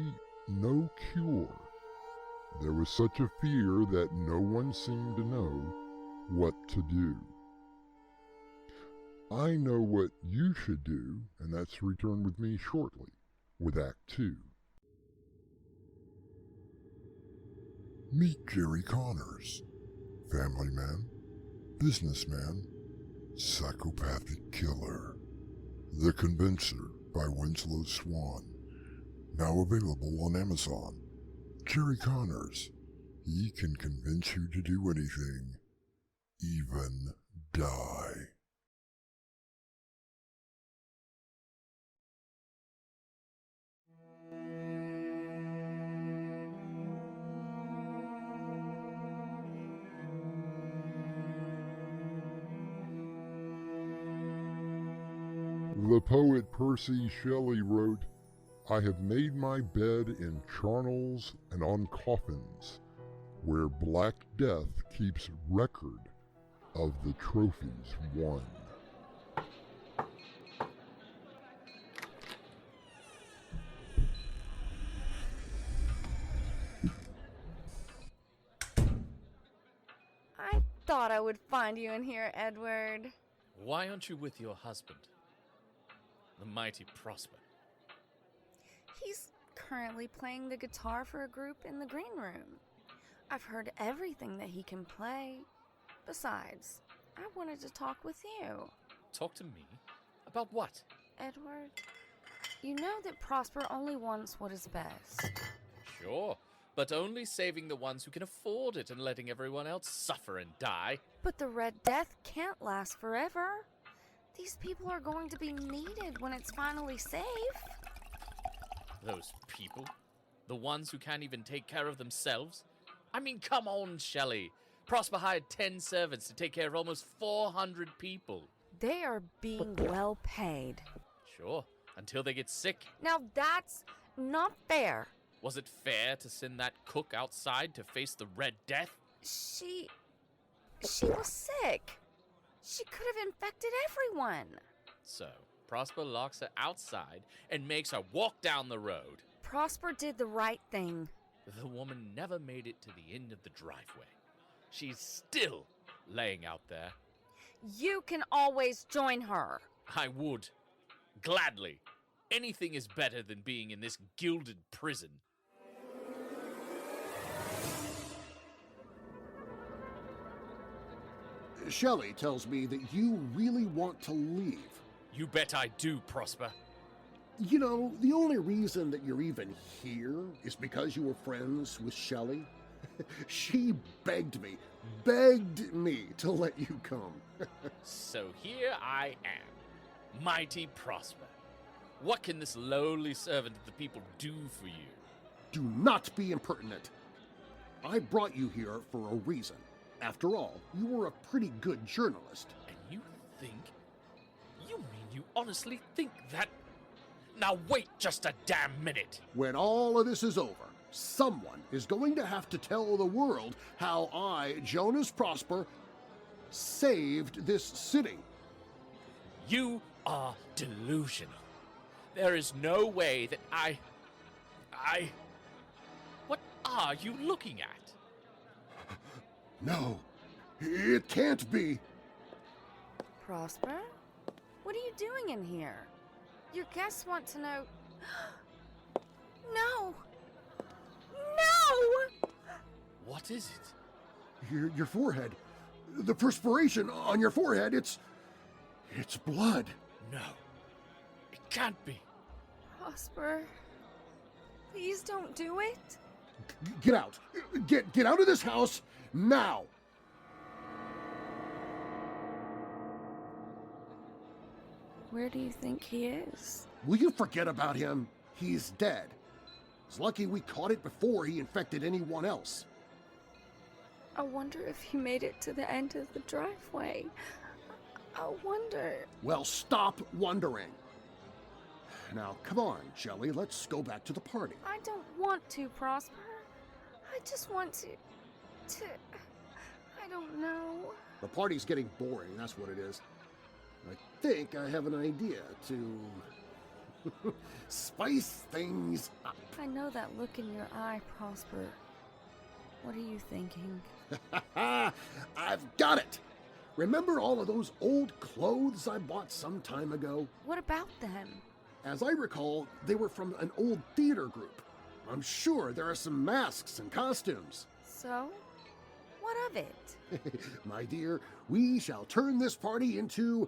no cure. There was such a fear that no one seemed to know what to do. I know what you should do, and that's return with me shortly with Act 2. Meet Jerry Connors, family man, businessman, psychopathic killer. The Convincer by Winslow Swan, now available on Amazon. Jerry Connors, he can convince you to do anything, even die. The poet Percy Shelley wrote, "I have made my bed in charnels and on coffins, where Black Death keeps record of the trophies won." I thought I would find you in here, Edward. Why aren't you with your husband, the mighty Prosper? He's currently playing the guitar for a group in the green room. I've heard everything that he can play. Besides, I wanted to talk with you. Talk to me? About what? Edward, you know that Prosper only wants what is best. Sure, but only saving the ones who can afford it and letting everyone else suffer and die. But the Red Death can't last forever. These people are going to be needed when it's finally safe. Those people? The ones who can't even take care of themselves? I mean, come on, Shelley. Prosper hired 10 servants to take care of almost 400 people. They are being well paid. Sure, until they get sick. Now that's not fair. Was it fair to send that cook outside to face the Red Death? She was sick. She could have infected everyone. So, Prosper locks her outside and makes her walk down the road. Prosper did the right thing. The woman never made it to the end of the driveway. She's still laying out there. You can always join her. I would. Gladly. Anything is better than being in this gilded prison. Shelley tells me that you really want to leave. You bet I do, Prosper. You know, the only reason that you're even here is because you were friends with Shelley. She begged me to let you come. So here I am, mighty Prosper. What can this lowly servant of the people do for you? Do not be impertinent. I brought you here for a reason. After all, you were a pretty good journalist. And you think? You mean you honestly think that? Now wait just a damn minute. When all of this is over, someone is going to have to tell the world how I, Jonas Prosper, saved this city. You are delusional. There is no way that I... What are you looking at? No, it can't be. Prosper? What are you doing in here? Your guests want to know... No! No! What is it? Your forehead. The perspiration on your forehead, it's blood. No, it can't be. Prosper, please don't do it. Get out. Get out of this house now. Where do you think he is? Will you forget about him? He's dead. It's lucky we caught it before he infected anyone else. I wonder if he made it to the end of the driveway. I wonder. Well, stop wondering. Now, come on, Shelley, let's go back to the party. I don't want to, Prosper. I just want to... I don't know. The party's getting boring, that's what it is. I think I have an idea to spice things up. I know that look in your eye, Prosper. What are you thinking? I've got it! Remember all of those old clothes I bought some time ago? What about them? As I recall, they were from an old theater group. I'm sure there are some masks and costumes. So? What of it? My dear, we shall turn this party into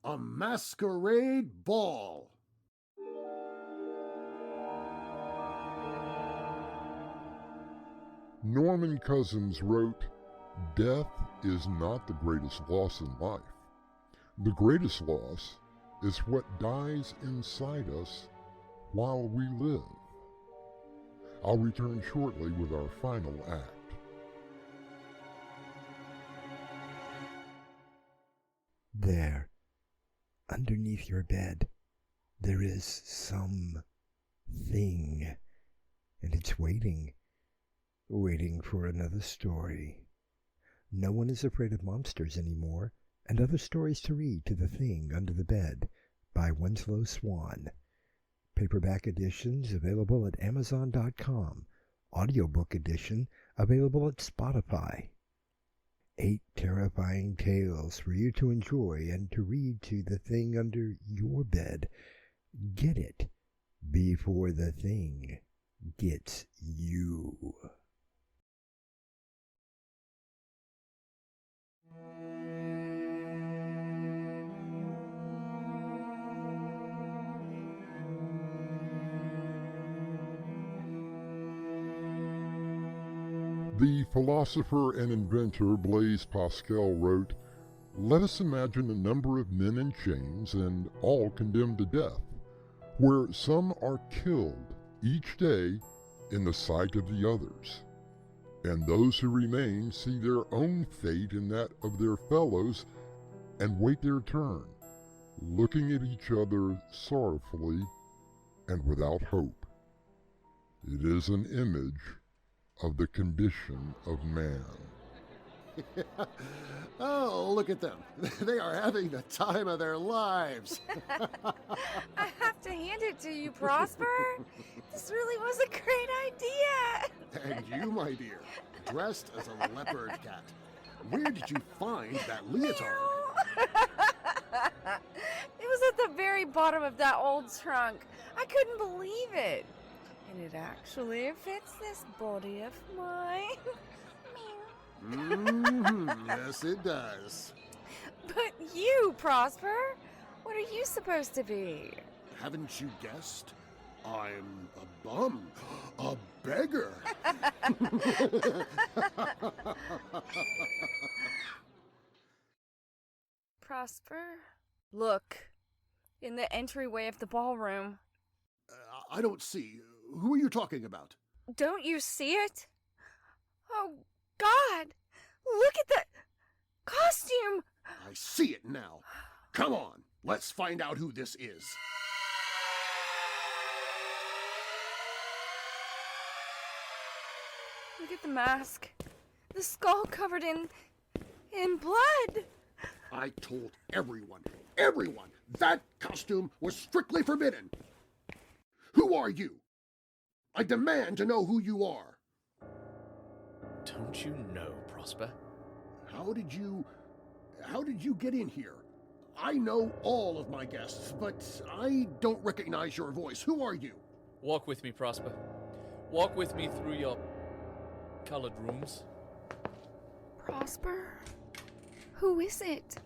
a masquerade ball. Norman Cousins wrote, "Death is not the greatest loss in life. The greatest loss is what dies inside us while we live." I'll return shortly with our final act. There, underneath your bed, there is some thing, and it's waiting for another story. No one is afraid of monsters anymore, and other stories to read to The Thing Under the Bed by Winslow Swan. Paperback editions available at Amazon.com. Audiobook edition available at Spotify. 8 terrifying tales for you to enjoy and to read to The Thing Under Your Bed. Get it before the thing gets you. The philosopher and inventor Blaise Pascal wrote, "Let us imagine a number of men in chains and all condemned to death, where some are killed each day in the sight of the others, and those who remain see their own fate in that of their fellows and wait their turn, looking at each other sorrowfully and without hope. It is an image of the condition of man." Oh, look at them. They are having the time of their lives. I have to hand it to you, Prosper. This really was a great idea. And you, my dear, dressed as a leopard cat. Where did you find that leotard? It was at the very bottom of that old trunk. I couldn't believe it. And it actually fits this body of mine. Yes, it does. But you, Prosper, what are you supposed to be? Haven't you guessed? I'm a bum, a beggar. Prosper, look, in the entryway of the ballroom. I don't see. Who are you talking about? Don't you see it? Oh, God! Look at the costume! I see it now. Come on, let's find out who this is. Look at the mask. The skull covered in blood. I told everyone, that costume was strictly forbidden. Who are you? I demand to know who you are. Don't you know, Prosper? How did you get in here? I know all of my guests, but I don't recognize your voice. Who are you? Walk with me, Prosper. Walk with me through your colored rooms. Prosper? Who is it?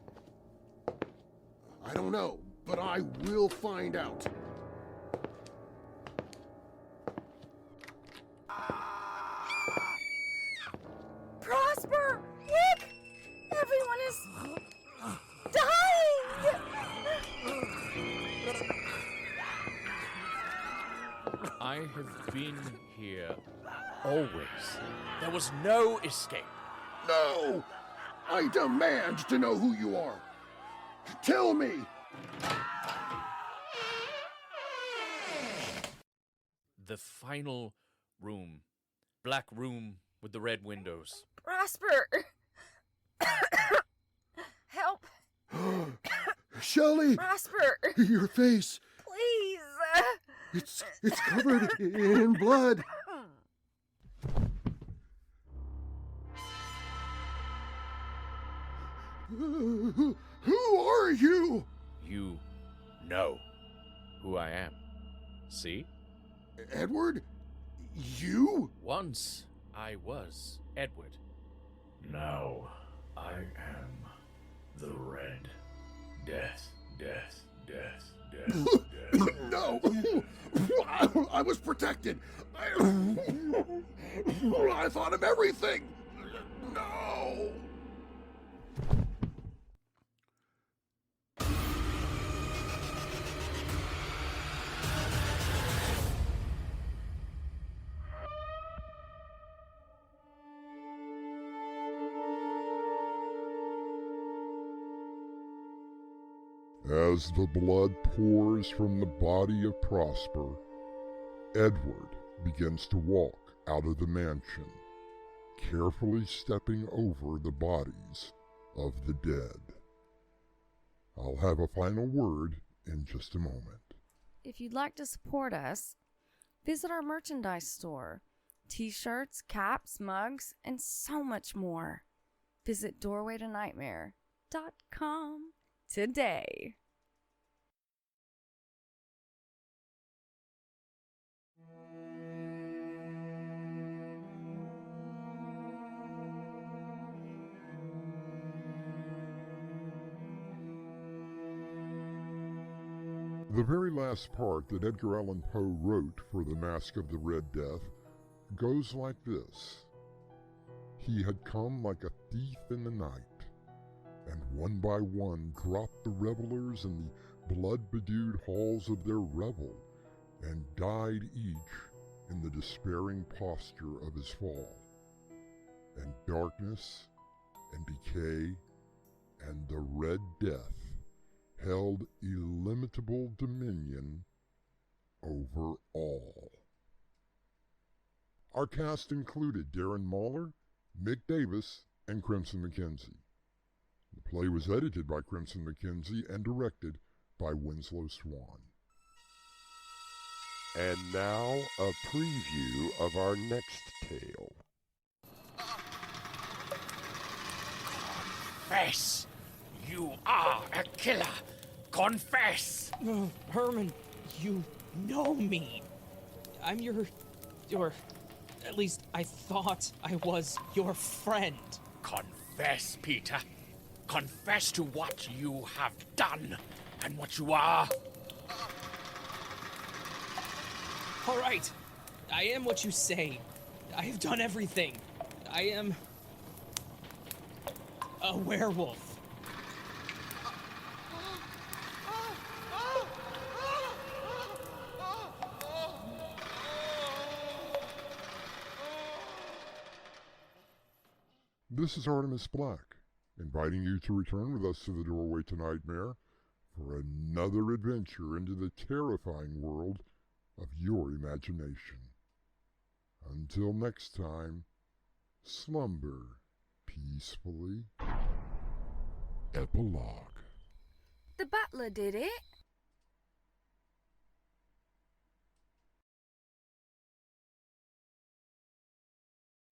I don't know, but I will find out. Prosper! Look! Everyone is dying! I have been here always. There was no escape. No! I demand to know who you are. Tell me! The final room. Black room with the red windows. Prosper! Help! Shelley! Prosper! Your face! Please! It's covered in blood. Who are you? You know who I am. See? Edward? You? Once I was Edward. Now I am the Red Death, Death, Death, Death, Death. No! I was protected. I thought of everything. No! As the blood pours from the body of Prosper, Edward begins to walk out of the mansion, carefully stepping over the bodies of the dead. I'll have a final word in just a moment. If you'd like to support us, visit our merchandise store. T-shirts, caps, mugs, and so much more. Visit doorwaytonightmare.com today. The very last part that Edgar Allan Poe wrote for The Mask of the Red Death goes like this. He had come like a thief in the night, and one by one dropped the revelers in the blood-bedewed halls of their revel, and died each in the despairing posture of his fall. And darkness and decay and the Red Death held illimitable dominion over all. Our cast included Darren Mahler, Mick Davis, and Crimson McKenzie. The play was edited by Crimson McKenzie and directed by Winslow Swan. And now, a preview of our next tale. Confess! You are a killer! Confess! No, Herman, you know me. I'm your, at least I thought I was your friend. Confess, Peter. Confess to what you have done and what you are. All right, I am what you say. I have done everything. I am a werewolf. This is Artemis Black, inviting you to return with us to the Doorway to Nightmare for another adventure into the terrifying world of your imagination. Until next time, slumber peacefully. Epilogue. The butler did it.